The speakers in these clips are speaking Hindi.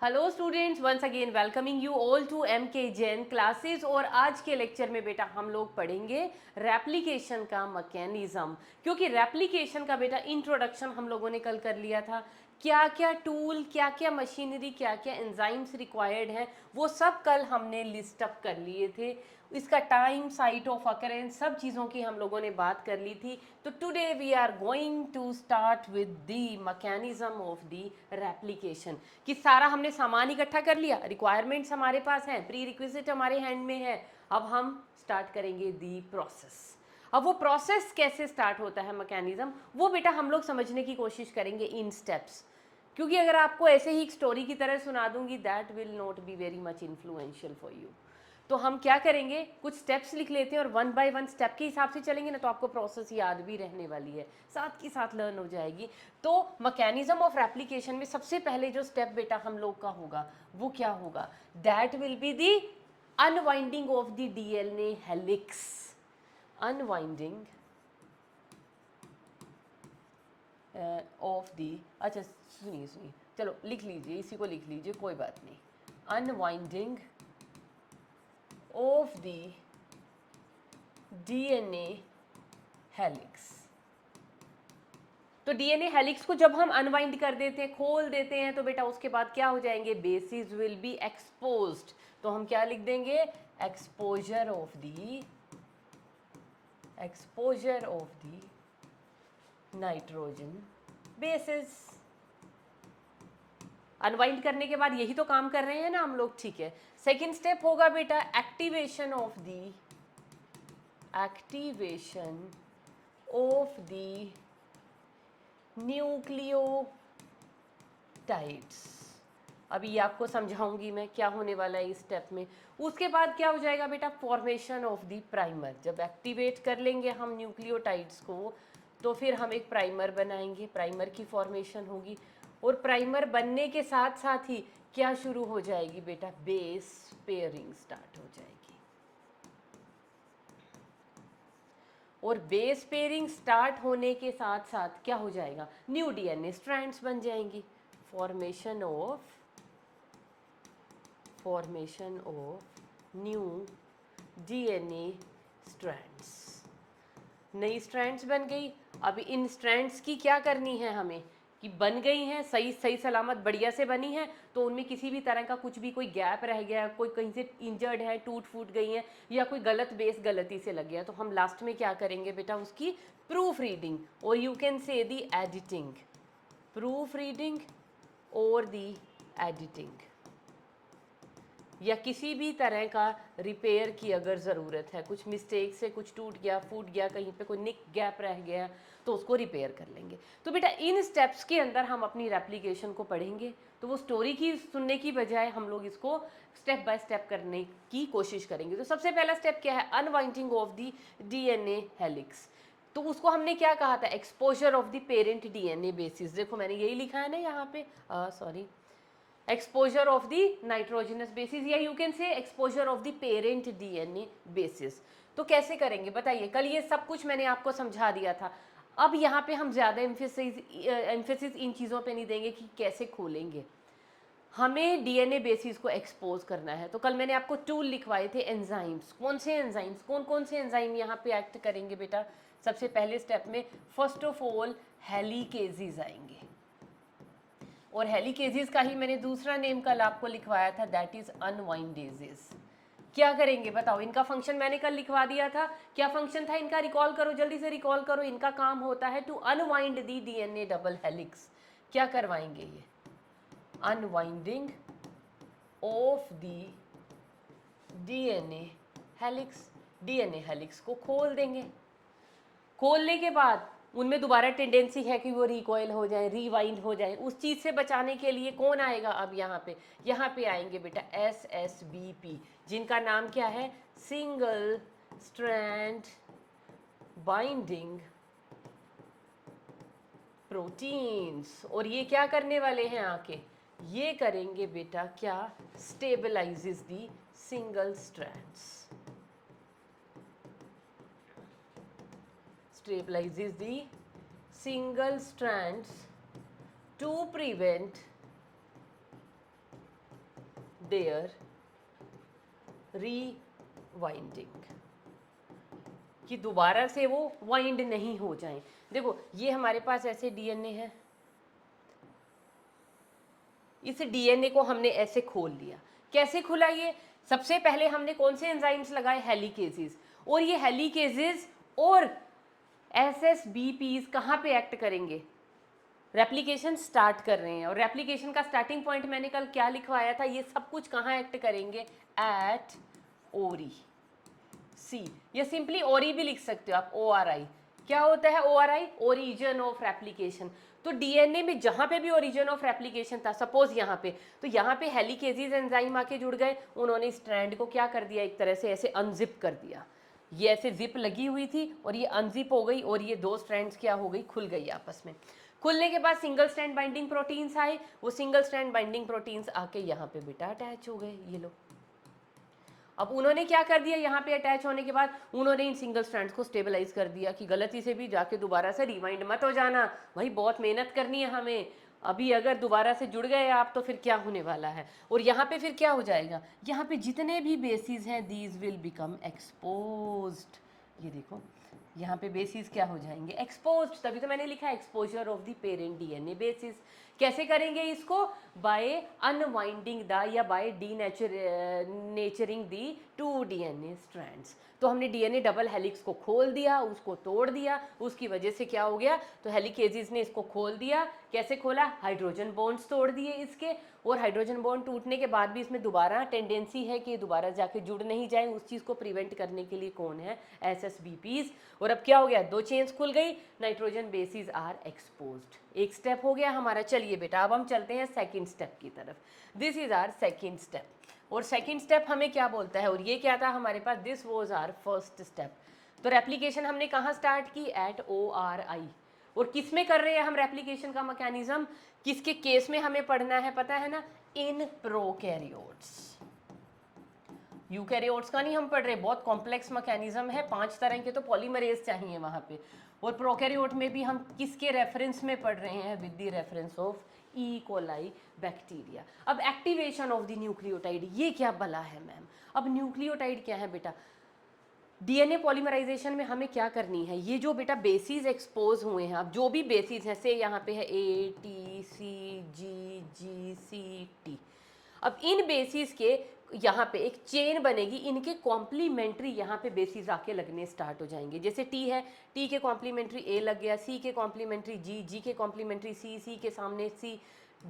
Hello students, once again welcoming you all to M K Jain classes. और आज के लेक्चर में बेटा हम लोग पढ़ेंगे रेप्लिकेशन का मैकेनिज्म, क्योंकि रेप्लिकेशन का बेटा इंट्रोडक्शन हम लोगों ने कल कर लिया था। क्या क्या टूल, क्या क्या मशीनरी, क्या क्या एंजाइम्स रिक्वायर्ड हैं, वो सब कल हमने लिस्ट अप कर लिए थे। इसका टाइम, साइट ऑफ अकरेंस, सब चीज़ों की हम लोगों ने बात कर ली थी। तो today we are going to start with the mechanism of the replication. कि सारा हमने सामान इकट्ठा कर लिया, रिक्वायरमेंट्स हमारे पास हैं, प्री रिक्विजिट हमारे हैंड में है। अब हम स्टार्ट करेंगे दी प्रोसेस। अब वो प्रोसेस कैसे स्टार्ट होता है, मैकेनिज्म, वो बेटा हम लोग समझने की कोशिश करेंगे इन स्टेप्स। क्योंकि अगर आपको ऐसे ही एक स्टोरी की तरह सुना दूंगी, that will not be very much influential for you. तो हम क्या करेंगे, कुछ स्टेप्स लिख लेते हैं और वन बाय वन स्टेप के हिसाब से चलेंगे ना, तो आपको प्रोसेस याद भी रहने वाली है, साथ के साथ लर्न हो जाएगी। तो मैकेनिज्म ऑफ रेप्लिकेशन में सबसे पहले जो स्टेप बेटा हम लोग का होगा वो क्या होगा, that will be the unwinding of the DNA helix. Unwinding of दी, अच्छा सुनिए सुनिए, चलो लिख लीजिए, इसी को लिख लीजिए, कोई बात नहीं। Unwinding of the DNA helix. तो डीएनए हेलिक्स को जब हम अनवाइंड कर देते हैं, खोल देते हैं, तो बेटा उसके बाद क्या हो जाएंगे, बेसिस विल बी एक्सपोज्ड। तो हम क्या लिख देंगे, exposure of the, exposure of the nitrogen basis. Unwind करने के बाद यही तो काम कर रहे हैं ना हम लोग, ठीक है। सेकेंड स्टेप होगा बेटा activation of the, activation of the nucleotides. अभी आपको समझाऊंगी मैं क्या होने वाला है इस स्टेप में। उसके बाद क्या हो जाएगा बेटा, फॉर्मेशन ऑफ द प्राइमर। जब एक्टिवेट कर लेंगे हम न्यूक्लियोटाइड्स को, तो फिर हम एक प्राइमर बनाएंगे, प्राइमर की फॉर्मेशन होगी। और प्राइमर बनने के साथ साथ ही क्या शुरू हो जाएगी बेटा, बेस पेयरिंग स्टार्ट हो जाएगी। और बेस पेयरिंग स्टार्ट होने के साथ साथ क्या हो जाएगा, न्यू डीएनए स्ट्रैंड्स बन जाएंगी। Formation of new DNA strands, नई स्ट्रैंड्स बन गई। अब इन स्ट्रैंड्स की क्या करनी है हमें, कि बन गई हैं, सही सही सलामत बढ़िया से बनी है, तो उनमें किसी भी तरह का कुछ भी कोई गैप रह गया, कोई कहीं से इंजर्ड है, टूट फूट गई है, या कोई गलत बेस गलती से लग गया, तो हम लास्ट में क्या करेंगे बेटा, उसकी प्रूफ रीडिंग, और you can say the editing, proof reading और दी एडिटिंग। या किसी भी तरह का रिपेयर की अगर ज़रूरत है, कुछ मिस्टेक से कुछ टूट गया, फूट गया, कहीं पे कोई निक गैप रह गया, तो उसको रिपेयर कर लेंगे। तो बेटा इन स्टेप्स के अंदर हम अपनी रेप्लिकेशन को पढ़ेंगे, तो वो स्टोरी की सुनने की बजाय हम लोग इसको स्टेप बाय स्टेप करने की कोशिश करेंगे। तो सबसे पहला स्टेप क्या है, unwinding of the DNA helix. तो उसको हमने क्या कहा था, exposure of the parent DNA basis. देखो मैंने यही लिखा है ना यहाँ पे, sorry, exposure of the nitrogenous basis, या you can say exposure of the parent DNA basis. तो कैसे करेंगे बताइए, कल ये सब कुछ मैंने आपको समझा दिया था। अब यहाँ पे हम ज़्यादा एम्फेसिस इन चीज़ों पे नहीं देंगे कि कैसे खोलेंगे, हमें डीएनए बेसिस को एक्सपोज करना है। तो कल मैंने आपको टूल लिखवाए थे, एंजाइम्स। कौन से एंजाइम्स, कौन कौन से एंजाइम यहाँ पे एक्ट करेंगे बेटा, सबसे पहले स्टेप में फर्स्ट ऑफ ऑल हेलिकेजीज आएंगे। और हेलिकेजीज का ही मैंने दूसरा नेम कल आपको लिखवाया था, दैट इज अनवाइंडेजेस। क्या करेंगे बताओ, इनका फंक्शन मैंने कल लिखवा दिया था, क्या फंक्शन था इनका, रिकॉल करो, जल्दी से रिकॉल करो। इनका काम होता है to unwind the DNA double helix. क्या करवाएंगे ये, unwinding of the DNA helix. DNA helix को खोल देंगे। खोलने के बाद उनमें दोबारा टेंडेंसी है कि वो रिकॉइल हो जाए, रीवाइंड हो जाए। उस चीज़ से बचाने के लिए कौन आएगा, अब यहाँ पे आएंगे बेटा SSBP, जिनका नाम क्या है, सिंगल स्ट्रैंड बाइंडिंग प्रोटीन्स। और ये क्या करने वाले हैं आके, ये करेंगे बेटा क्या, stabilizes the single strands, stabilizes the single strands to prevent their rewinding, कि दोबारा से वो वाइंड नहीं हो जाएं। देखो ये हमारे पास ऐसे डीएनए है, इस डीएनए को हमने ऐसे खोल लिया। कैसे खुला ये? सबसे पहले हमने कौन से एंजाइम्स लगाए? हेलिकेजेस। और ये हेलिकेजेस और एसएसबीपीज कहाँ पे एक्ट करेंगे? रेप्लिकेशन स्टार्ट कर रहे हैं, और रेप्लिकेशन का स्टार्टिंग पॉइंट मैंने कल क्या लिखवाया था? ये सब कुछ कहाँ एक्ट करेंगे? एट ओरी, सी, या सिंपली ओरी भी लिख सकते हो आप, ORI। क्या होता है ORI? Origin of replication. तो डीएनए में जहां पे भी ओरिजिन ऑफ रेप्लिकेशन था, सपोज यहाँ पे, तो यहाँ पे हेलिकेजेस एंजाइम आके जुड़ गए, उन्होंने स्ट्रैंड को क्या कर दिया? एक तरह से ऐसे अनजिप कर दिया। ये ऐसे जिप लगी हुई थी और ये अनजिप हो गई, और ये दो स्ट्रैंड्स क्या हो गई? खुल गई आपस में। खुलने के बाद सिंगल स्ट्रैंड बाइंडिंग प्रोटीन्स आए, वो सिंगल स्ट्रैंड बाइंडिंग प्रोटीन्स आके यहाँ पे बेटा अटैच हो गए। ये लो, अब उन्होंने क्या कर दिया? यहाँ पे अटैच होने के बाद उन्होंने इन सिंगल स्ट्रैंड्स को स्टेबलाइज कर दिया कि गलती से भी जाके दोबारा से रिवाइंड मत हो जाना, भाई बहुत मेहनत करनी है हमें, अभी अगर दोबारा से जुड़ गए आप तो फिर क्या होने वाला है। और यहाँ पे फिर क्या हो जाएगा? यहाँ पे जितने भी बेसिस हैं दीज विल बिकम एक्सपोज्ड। ये देखो यहाँ पे बेसिस क्या हो जाएंगे? एक्सपोज्ड। तभी तो मैंने लिखा exposure of the parent DNA basis. कैसे करेंगे इसको? बाय अनवाइंडिंग द, या by denaturing the two DNA strands. तो हमने डीएनए डबल हेलिक्स को खोल दिया, उसको तोड़ दिया, उसकी वजह से क्या हो गया? तो हेलिकेजेस ने इसको खोल दिया। कैसे खोला? हाइड्रोजन बॉन्ड्स तोड़ दिए इसके, और हाइड्रोजन बॉन्ड टूटने के बाद भी इसमें दोबारा टेंडेंसी है कि दोबारा जाके जुड़ नहीं जाए, उस चीज़ को प्रिवेंट करने के लिए कौन है? एसएसबीपीज। और अब क्या हो गया? दो चेन्स खुल गई, नाइट्रोजन बेसिस आर एक्सपोज्ड। एक स्टेप हो गया हमारा। चलिए बेटा अब हम चलते हैं सेकंड स्टेप की तरफ। This is our second step, और सेकंड स्टेप हमें क्या बोलता है? और ये क्या था हमारे पास? This was our first step. तो रेप्लिकेशन हमने कहाँ स्टार्ट की? At ORI। और किस में कर रहे हैं हम रेप्लिकेशन का मैकेनिज्म? किसके केस में हमें पढ़ना है पता है ना? In prokaryotes. यूकैरियोट्स का नहीं हम पढ़ रहे, बहुत कॉम्प्लेक्स मैकेनिज्म है, 5 तरह के तो पॉलीमरेज चाहिए वहाँ पे। और प्रोकैरियोट में भी हम किसके रेफरेंस में पढ़ रहे हैं? With the reference of E coli bacteria. अब एक्टिवेशन ऑफ द न्यूक्लियोटाइड, ये क्या भला है मैम? अब न्यूक्लियोटाइड क्या है बेटा? डीएनए पॉलीमराइजेशन में हमें क्या करनी है? ये जो बेटा बेसिस एक्सपोज हुए हैं, अब जो भी बेसिस हैं, से यहाँ पे है ATCGGCT, अब इन बेसिस के यहाँ पे एक चेन बनेगी, इनके कॉम्प्लीमेंट्री यहाँ पे बेसिस आके लगने स्टार्ट हो जाएंगे। जैसे T है, T के कॉम्प्लीमेंट्री A लग गया, C के कॉम्प्लीमेंट्री G, G के कॉम्प्लीमेंट्री C, C के सामने C,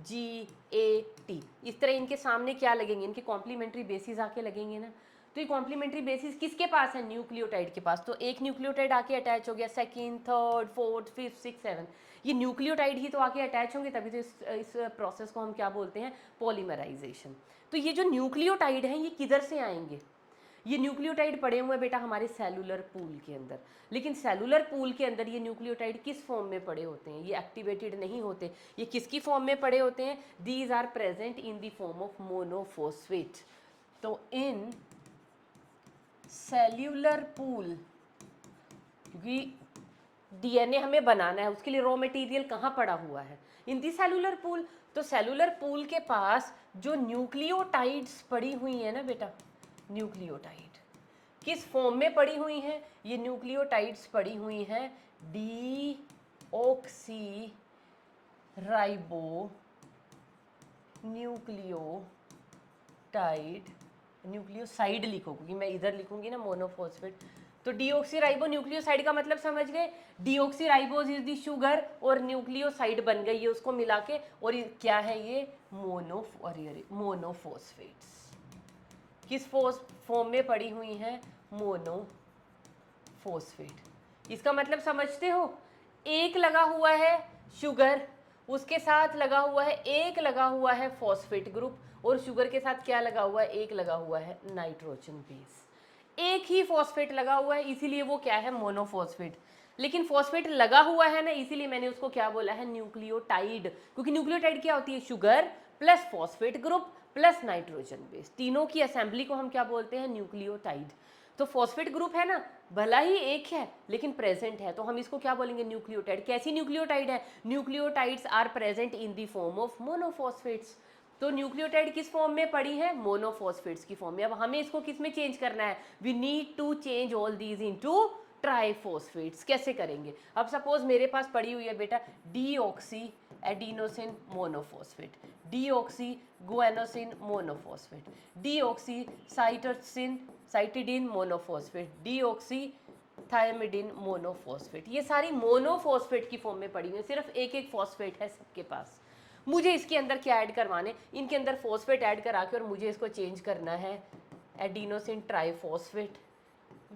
GAT। इस तरह इनके सामने क्या लगेंगे? इनके कॉम्प्लीमेंट्री बेसिस आके लगेंगे ना। तो ये कॉम्प्लीमेंट्री बेसिस किसके पास है? न्यूक्लियोटाइड के पास। तो एक न्यूक्लियोटाइड आके अटैच हो गया, second, third, fourth, fifth, six, seven, ये न्यूक्लियोटाइड ही तो आके अटैच होंगे, तभी तो इस प्रोसेस को हम क्या बोलते हैं? पॉलीमराइजेशन। तो ये जो न्यूक्लियोटाइड हैं ये किधर से आएंगे? ये न्यूक्लियोटाइड पड़े हुए हैं बेटा हमारे सेलुलर पूल के अंदर, लेकिन सेलुलर पूल के अंदर ये न्यूक्लियोटाइड किस फॉर्म में पड़े होते हैं? ये एक्टिवेटेड नहीं होते, ये किसकी फॉर्म में पड़े होते हैं? These are present in the form of monophosphate. तो इन सेल्यूलर पूल, क्योंकि डीएनए हमें बनाना है, उसके लिए रॉ मटेरियल कहाँ पड़ा हुआ है? इन दी सेलुलर पूल। तो सेलुलर पूल के पास जो न्यूक्लियोटाइड्स पड़ी हुई है ना बेटा, न्यूक्लियोटाइड किस फॉर्म में पड़ी हुई हैं? ये न्यूक्लियोटाइड्स पड़ी हुई हैं डीऑक्सी राइबो न्यूक्लियोटाइड, न्यूक्लियोसाइड लिखो क्योंकि मैं इधर लिखूंगी ना मोनोफॉस्फेट। तो डीऑक्सीराइबो न्यूक्लियोसाइड का मतलब समझ गए? डीऑक्सीराइबोज इज दी शुगर और न्यूक्लियोसाइड बन गई है उसको मिला के, और ये क्या है? ये मोनोफॉस्फेट्स। किस फॉर्म में पड़ी हुई हैं? मोनोफॉस्फेट। इसका मतलब समझते हो? एक लगा हुआ है शुगर, उसके साथ लगा हुआ है, एक लगा हुआ है फॉस्फेट ग्रुप, और शुगर के साथ क्या लगा हुआ है? एक लगा हुआ है नाइट्रोजन बेस। एक ही फॉस्फेट लगा हुआ है, इसीलिए वो क्या है? मोनोफॉस्फेट। लेकिन फॉस्फेट लगा हुआ है ना, इसीलिए मैंने उसको क्या बोला है? न्यूक्लियोटाइड। क्योंकि न्यूक्लियोटाइड क्या होती है? Sugar plus phosphate group plus nitrogen base, तीनों की असेंबली को हम क्या बोलते हैं? न्यूक्लियोटाइड। तो फॉस्फेट ग्रुप है ना, भला ही एक है लेकिन प्रेजेंट है, तो हम इसको क्या बोलेंगे? न्यूक्लियोटाइड। कैसी न्यूक्लियोटाइड है? Nucleotides are present in the form of monophosphates. तो न्यूक्लियोटाइड किस फॉर्म में पड़ी है, मोनोफॉस्फेट्स की फॉर्म में। अब हमें इसको किस में चेंज करना है, we need to change all these into triphosphates. कैसे करेंगे, अब सपोज मेरे पास पड़ी हुई है बेटा deoxy adenosine monophosphate, deoxy guanosine monophosphate, deoxy cytidine monophosphate, deoxy thymidine monophosphate. ये सारी मोनोफॉस्फेट की फॉर्म में पड़ी हुई है, सिर्फ एक एक फॉस्फेट है सबके पास। मुझे इसके अंदर क्या ऐड करवाने, इनके अंदर फॉस्फेट ऐड करा के और मुझे इसको चेंज करना है adenosine triphosphate,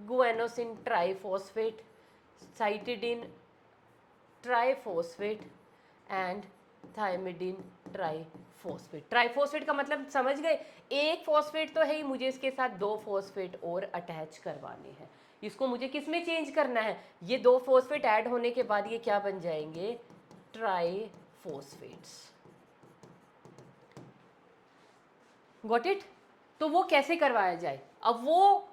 guanosine triphosphate, cytidine triphosphate and thymidine triphosphate. Triphosphate का मतलब समझ गए, एक फॉस्फेट तो है ही, मुझे इसके साथ दो फॉस्फेट और अटैच करवाने हैं। इसको मुझे किस में चेंज करना है, ये दो फॉस्फेट ऐड होने के बाद ये क्या बन जाएंगे, ट्राइफॉस्फेट्स। Got it. तो वो कैसे करवाया जाए, अब वो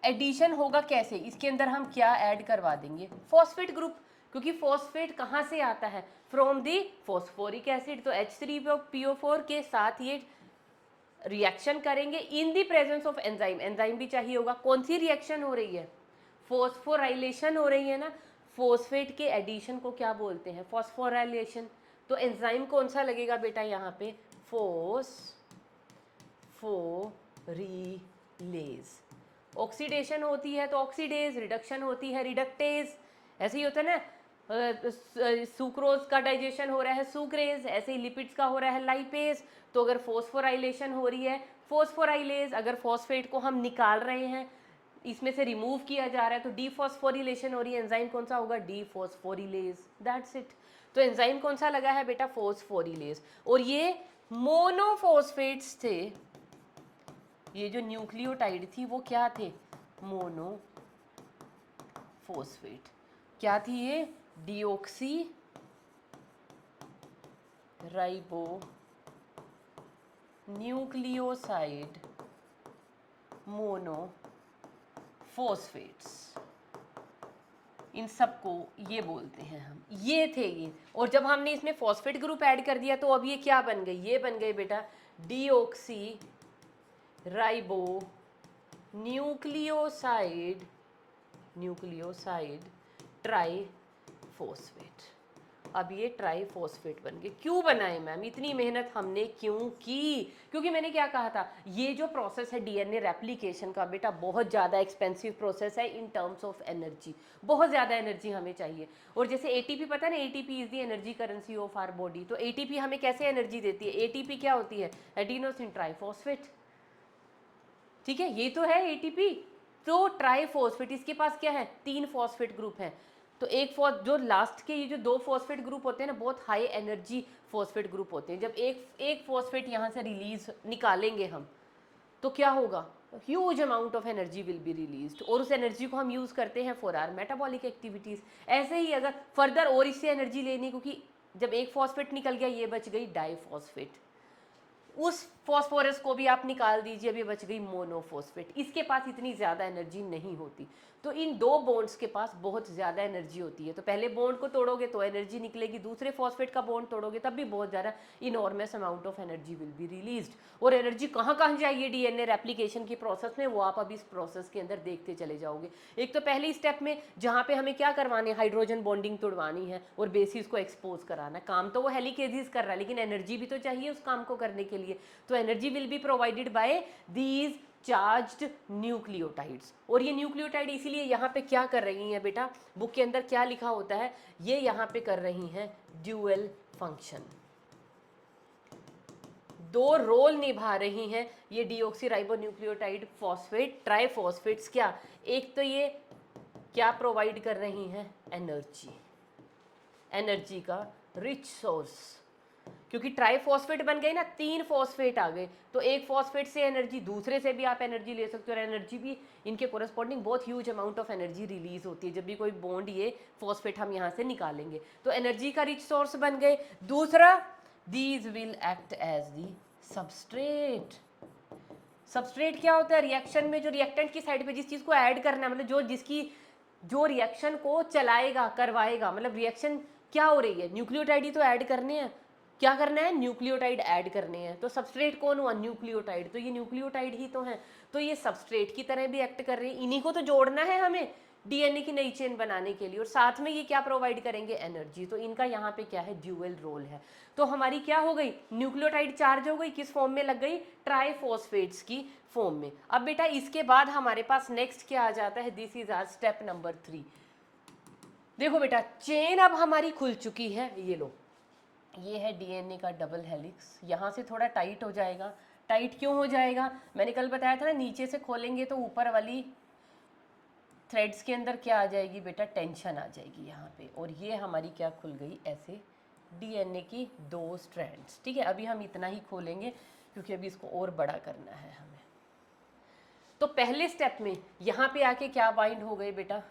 एडिशन होगा कैसे, इसके अंदर हम क्या ऐड करवा देंगे, फॉस्फेट ग्रुप, क्योंकि फॉस्फेट कहाँ से आता है, फ्रॉम दी फॉस्फोरिक एसिड। तो H3PO4 के साथ ये रिएक्शन करेंगे in the presence of enzyme, enzyme भी चाहिए होगा। कौन सी रिएक्शन हो रही है, फॉस्फोराइलेशन हो रही है ना, फॉस्फेट के एडिशन को क्या बोलते हैं, फॉस्फोराइलेशन। तो एंजाइम कौन सा लगेगा बेटा यहाँ पे, फॉस्फोरिलेज। ऑक्सीडेशन होती है तो ऑक्सीडेज, रिडक्शन होती है रिडक्टेज, ऐसे ही होता है ना। सुक्रोज का डाइजेशन हो रहा है सुक्रेज, ऐसे ही लिपिड्स का हो रहा है लाइपेज। तो अगर फॉस्फोराइलेशन हो रही है फॉस्फोराइलेज, अगर फॉस्फेट को हम निकाल रहे हैं, इसमें से रिमूव किया जा रहा है तो डीफॉस्फोरिलेशन हो रही है, एंजाइम कौन सा होगा, डीफॉस्फोरिलेज, दैट्स इट। तो एंजाइम कौन सा लगा है बेटा, फॉस्फोरिलेज। और ये मोनोफॉस्फेट्स थे, ये जो न्यूक्लियोटाइड थी वो क्या थे, मोनोफॉस्फेट। क्या थी ये, डीऑक्सी राइबो न्यूक्लियोसाइड मोनोफॉस्फेट्स, इन सबको ये बोलते हैं हम, ये थे ये। और जब हमने इसमें फॉस्फेट ग्रुप ऐड कर दिया तो अब ये क्या बन गई, ये बन गई बेटा डीऑक्सी राइबो न्यूक्लियोसाइड ट्राइफॉस्फेट। अब ये ट्राइफॉस्फेट बन गए। क्यों बनाए मैम, इतनी मेहनत हमने क्यों की, क्योंकि मैंने क्या कहा था, ये जो प्रोसेस है डीएनए रेप्लिकेशन का बेटा बहुत ज़्यादा एक्सपेंसिव प्रोसेस है इन टर्म्स ऑफ एनर्जी, बहुत ज़्यादा एनर्जी हमें चाहिए। और जैसे एटीपी पता है ना, ATP is the energy currency of our body. तो एटीपी हमें कैसे एनर्जी देती है, एटीपी क्या होती है, एडिनोसिन ट्राइफॉस्फेट, ठीक है, ये तो है एटीपी। तो ट्राइफॉस्फेट, इसके पास क्या है, तीन फॉस्फेट ग्रुप है। तो एक जो लास्ट के ये जो दो फॉस्फेट ग्रुप होते हैं ना, बहुत हाई एनर्जी फॉस्फेट ग्रुप होते हैं। जब एक फॉस्फेट यहाँ से रिलीज निकालेंगे हम, तो क्या होगा, huge amount of energy will be released, और उस एनर्जी को हम यूज़ करते हैं फॉर आवर मेटाबॉलिक एक्टिविटीज़। ऐसे ही अगर फर्दर और इससे एनर्जी लेनी, क्योंकि जब एक फॉस्फेट निकल गया ये बच गई डाइफॉस्फेट, उस फॉस्फोरस को भी आप निकाल दीजिए, अभी बच गई मोनोफॉस्फेट। इसके पास इतनी ज़्यादा एनर्जी नहीं होती। तो इन दो बॉन्ड्स के पास बहुत ज़्यादा एनर्जी होती है। तो पहले बॉन्ड को तोड़ोगे तो एनर्जी निकलेगी, दूसरे फॉस्फेट का बॉन्ड तोड़ोगे तब भी बहुत ज़्यादा enormous amount of energy will be released. और एनर्जी कहाँ कहाँ जाइए डीएनए रेप्लिकेशन की प्रोसेस में, वो आप अभी इस प्रोसेस के अंदर देखते चले जाओगे। एक तो पहले स्टेप में जहाँ पे हमें क्या करवानी है, हाइड्रोजन बॉन्डिंग तोड़वानी है और बेसिस को एक्सपोज कराना है। काम तो वो हेलिकेजेस कर रहा है, लेकिन एनर्जी भी तो चाहिए उस काम को करने के लिए। तो energy will be provided by these charged nucleotides. और ये न्यूक्लियोटाइड इसीलिए यहाँ पे क्या कर रही हैं बेटा, बुक के अंदर क्या लिखा होता है, ये यहाँ पे कर रही हैं ड्यूअल फंक्शन, दो रोल निभा रही हैं ये डीऑक्सीराइबोन्यूक्लियोटाइड फॉस्फेट ट्राइफॉस्फेट्स। क्या, एक तो ये क्या प्रोवाइड कर रही हैं, एनर्जी का रिच सोर्स, क्योंकि ट्राइफॉस्फेट बन गए ना, तीन फॉस्फेट आ गए, तो एक फॉस्फेट से एनर्जी, दूसरे से भी आप एनर्जी ले सकते हो, और एनर्जी भी इनके कोरस्पॉन्डिंग बहुत huge amount of energy release होती है जब भी कोई बॉन्ड ये फॉस्फेट हम यहाँ से निकालेंगे। तो एनर्जी का रिच सोर्स बन गए। दूसरा, these will act as the substrate. Substrate क्या होता है, रिएक्शन में जो रिएक्टेंट की साइड पे जिस चीज़ को ऐड करना है, मतलब जो रिएक्शन को चलाएगा, करवाएगा, मतलब रिएक्शन क्या हो रही है, न्यूक्लियोटाइड ही तो ऐड करने हैं, क्या करना है, न्यूक्लियोटाइड ऐड करने हैं। तो सबस्ट्रेट कौन हुआ, न्यूक्लियोटाइड, तो ये न्यूक्लियोटाइड ही तो है, तो ये सबस्ट्रेट की तरह भी एक्ट कर रहे हैं, इन्हीं को तो जोड़ना है हमें डीएनए की नई चेन बनाने के लिए, और साथ में ये क्या प्रोवाइड करेंगे, एनर्जी। तो इनका यहाँ पे क्या है, ड्यूअल रोल है। तो हमारी क्या हो गई, न्यूक्लियोटाइड चार्ज हो गई, किस फॉर्म में लग गई, ट्राइफॉस्फेट्स की फॉर्म में। अब बेटा इसके बाद हमारे पास नेक्स्ट क्या आ जाता है, this is our step number 3। देखो बेटा चेन अब हमारी खुल चुकी है, ये लो, ये है डीएनए का डबल हेलिक्स, यहाँ से थोड़ा टाइट हो जाएगा। टाइट क्यों हो जाएगा, मैंने कल बताया था ना, नीचे से खोलेंगे तो ऊपर वाली थ्रेड्स के अंदर क्या आ जाएगी बेटा, टेंशन आ जाएगी यहाँ पे, और ये हमारी क्या खुल गई ऐसे डीएनए की 2 स्ट्रैंड्स। ठीक है, अभी हम इतना ही खोलेंगे क्योंकि अभी इसको और बड़ा करना है हमें। तो पहले स्टेप में यहाँ पे आके क्या बाइंड हो गए बेटा,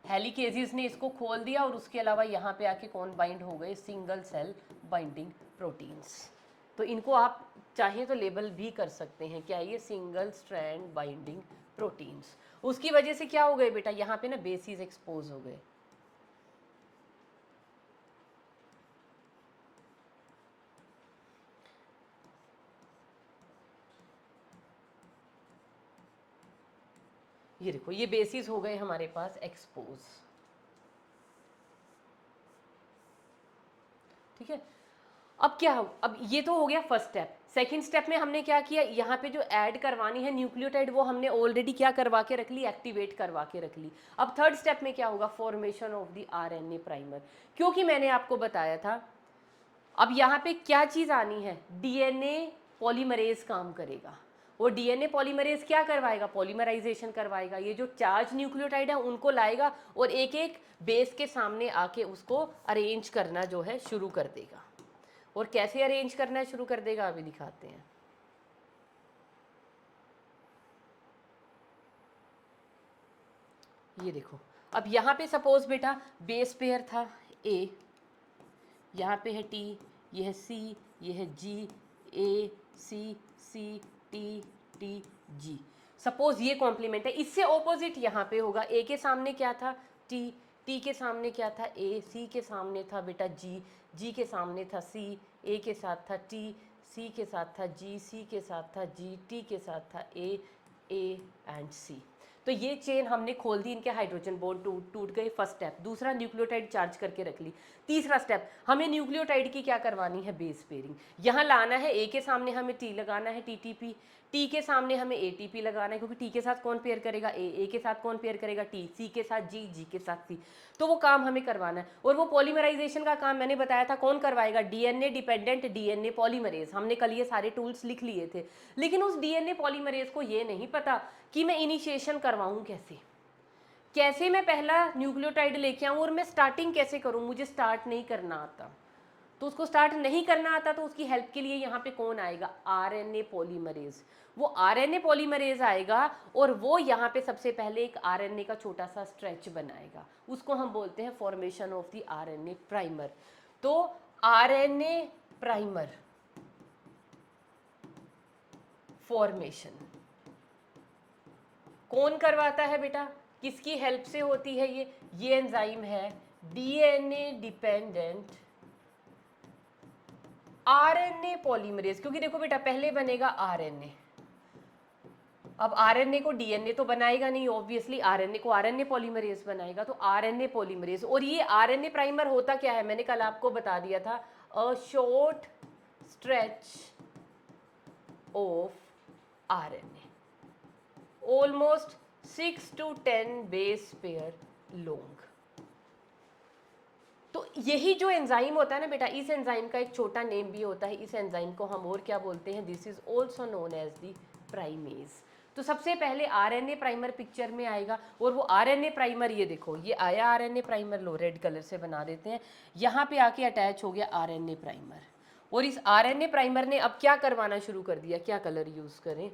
हेलिकेजेस ने इसको खोल दिया, और उसके अलावा यहाँ पे आके कौन बाइंड हो गए, सिंगल सेल बाइंडिंग प्रोटीन्स। तो इनको आप चाहें तो लेबल भी कर सकते हैं, क्या ये सिंगल स्ट्रैंड बाइंडिंग प्रोटीन्स। उसकी वजह से क्या हो गए बेटा, यहाँ पे ना बेसिस एक्सपोज हो गए। ये देखो ये बेसिस हो गए हमारे पास एक्सपोज। ठीक है, अब क्या हो, अब ये तो हो गया फर्स्ट स्टेप। सेकंड स्टेप में हमने क्या किया, यहाँ पे जो ऐड करवानी है न्यूक्लियोटाइड वो हमने ऑलरेडी क्या करवा के रख ली, एक्टिवेट करवा के रख ली। अब थर्ड स्टेप में क्या होगा, formation of the RNA primer. क्योंकि मैंने आपको बताया था अब यहाँ पे क्या चीज़ आनी है, डीएनए पॉलीमरेज काम करेगा। वो डीएनए पॉलीमरेज क्या करवाएगा, पॉलीमराइजेशन करवाएगा। ये जो चार्ज न्यूक्लियोटाइड है उनको लाएगा और एक एक बेस के सामने आके उसको अरेंज करना जो है शुरू कर देगा। और कैसे अरेंज करना शुरू कर देगा अभी दिखाते हैं। ये देखो, अब यहाँ पे सपोज बेटा बेस पेयर था ए, यहाँ पे है टी, ये है सी, ये है G, A C C T T G. Suppose ये कॉम्प्लीमेंट है, इससे ऑपोजिट यहाँ पे होगा, ए के सामने क्या था टी, टी के सामने क्या था ए, सी के सामने था बेटा जी, जी के सामने था सी, ए के साथ था टी, सी के साथ था जी, सी के साथ था जी, टी के साथ था ए एंड सी। तो ये चेन हमने खोल दी, इनके हाइड्रोजन बॉन्ड टूट गए, फर्स्ट स्टेप। दूसरा न्यूक्लियोटाइड चार्ज करके रख ली। तीसरा स्टेप, हमें न्यूक्लियोटाइड की क्या करवानी है, बेस पेयरिंग। यहाँ लाना है, ए के सामने हमें टी लगाना है टीटीपी, टी के सामने हमें एटीपी लगाना है, क्योंकि टी के साथ कौन पेयर करेगा ए के साथ कौन पेयर करेगा टी, सी के साथ जी, जी के साथ सी। तो वो काम हमें करवाना है। और वो पॉलीमराइजेशन का काम मैंने बताया था कौन करवाएगा, डीएनए डिपेंडेंट डीएनए पॉलीमरेज। हमने कल ये सारे टूल्स लिख लिए थे, लेकिन उस डीएनए पॉलीमरेज को ये नहीं पता कि मैं इनिशिएशन करवाऊँ कैसे, कैसे मैं पहला न्यूक्लियोटाइड लेके आऊँ और मैं स्टार्टिंग कैसे करूँ, मुझे स्टार्ट नहीं करना आता। तो उसको स्टार्ट नहीं करना आता, तो उसकी हेल्प के लिए यहाँ पे कौन आएगा, आरएनए पॉलीमरेज। वो आरएनए पॉलीमरेज आएगा और वो यहाँ पे सबसे पहले एक आरएनए का छोटा सा स्ट्रेच बनाएगा, उसको हम बोलते हैं formation of the RNA primer. तो आरएनए प्राइमर फॉर्मेशन कौन करवाता है बेटा, किसकी हेल्प से होती है ये एंजाइम है डीएनए डिपेंडेंट आरएनए पॉलीमरेज। क्योंकि देखो बेटा पहले बनेगा आरएनए, अब आरएनए को डीएनए तो बनाएगा नहीं, ऑब्वियसली आरएनए को आरएनए पॉलीमरेज बनाएगा। तो आरएनए पॉलीमरेज, और ये आरएनए प्राइमर होता क्या है, मैंने कल आपको बता दिया था, a short stretch of RNA almost 6 to 10 base pair long. तो यही जो एंजाइम होता है ना बेटा, इस एंजाइम का एक छोटा नेम भी होता है, इस एंजाइम को हम और क्या बोलते हैं, this is also known as the primase. तो सबसे पहले आरएनए प्राइमर पिक्चर में आएगा, और वो आरएनए प्राइमर, ये देखो ये आया आरएनए प्राइमर, लो रेड कलर से बना देते हैं, यहाँ पे आके अटैच हो गया आरएनए प्राइमर। और इस आरएनए प्राइमर ने अब क्या करवाना शुरू कर दिया, क्या कलर यूज करें,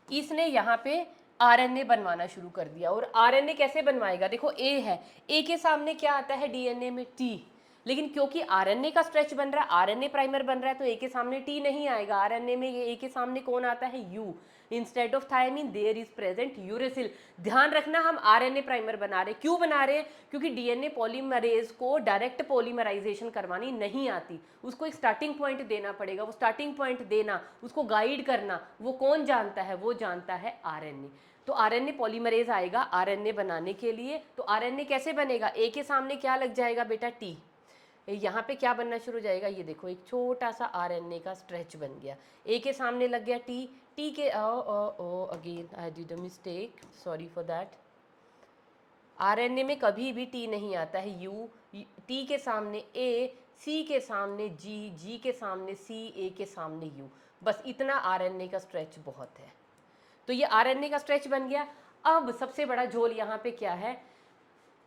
इसने यहाँ पे आरएनए बनवाना शुरू कर दिया। और आरएनए कैसे बनवाएगा, देखो ए है, ए के सामने क्या आता है डीएनए में टी, लेकिन क्योंकि आरएनए का स्ट्रेच बन रहा है, आरएनए प्राइमर बन रहा है, तो ए के सामने टी नहीं आएगा। आरएनए में ए के सामने कौन आता है? U. Instead of thymine there is present uracil. ध्यान रखना, हम आरएनए प्राइमर बना रहे हैं। क्यों बना रहे हैं? क्योंकि डीएनए पॉलीमरेज को डायरेक्ट पॉलीमराइजेशन करवानी नहीं आती, उसको एक स्टार्टिंग पॉइंट देना पड़ेगा। वो स्टार्टिंग पॉइंट देना, उसको गाइड करना, वो कौन जानता है? वो जानता है आरएनए। तो आरएनए पॉलीमरेज आएगा आरएनए बनाने के लिए। तो आरएनए कैसे बनेगा? ए के सामने क्या लग जाएगा बेटा? टी। यहाँ पे क्या बनना शुरू हो जाएगा? ये देखो, एक छोटा सा आरएनए का स्ट्रेच बन गया। ए के सामने लग गया टी। टी के again I did a mistake, sorry for that. RNA में कभी भी टी नहीं आता है, यू। टी के सामने ए, सी के सामने जी, जी के सामने सी, ए के सामने यू। बस इतना आरएनए का स्ट्रेच बहुत है। तो ये आरएनए का स्ट्रेच बन गया। अब सबसे बड़ा झोल यहाँ पे क्या है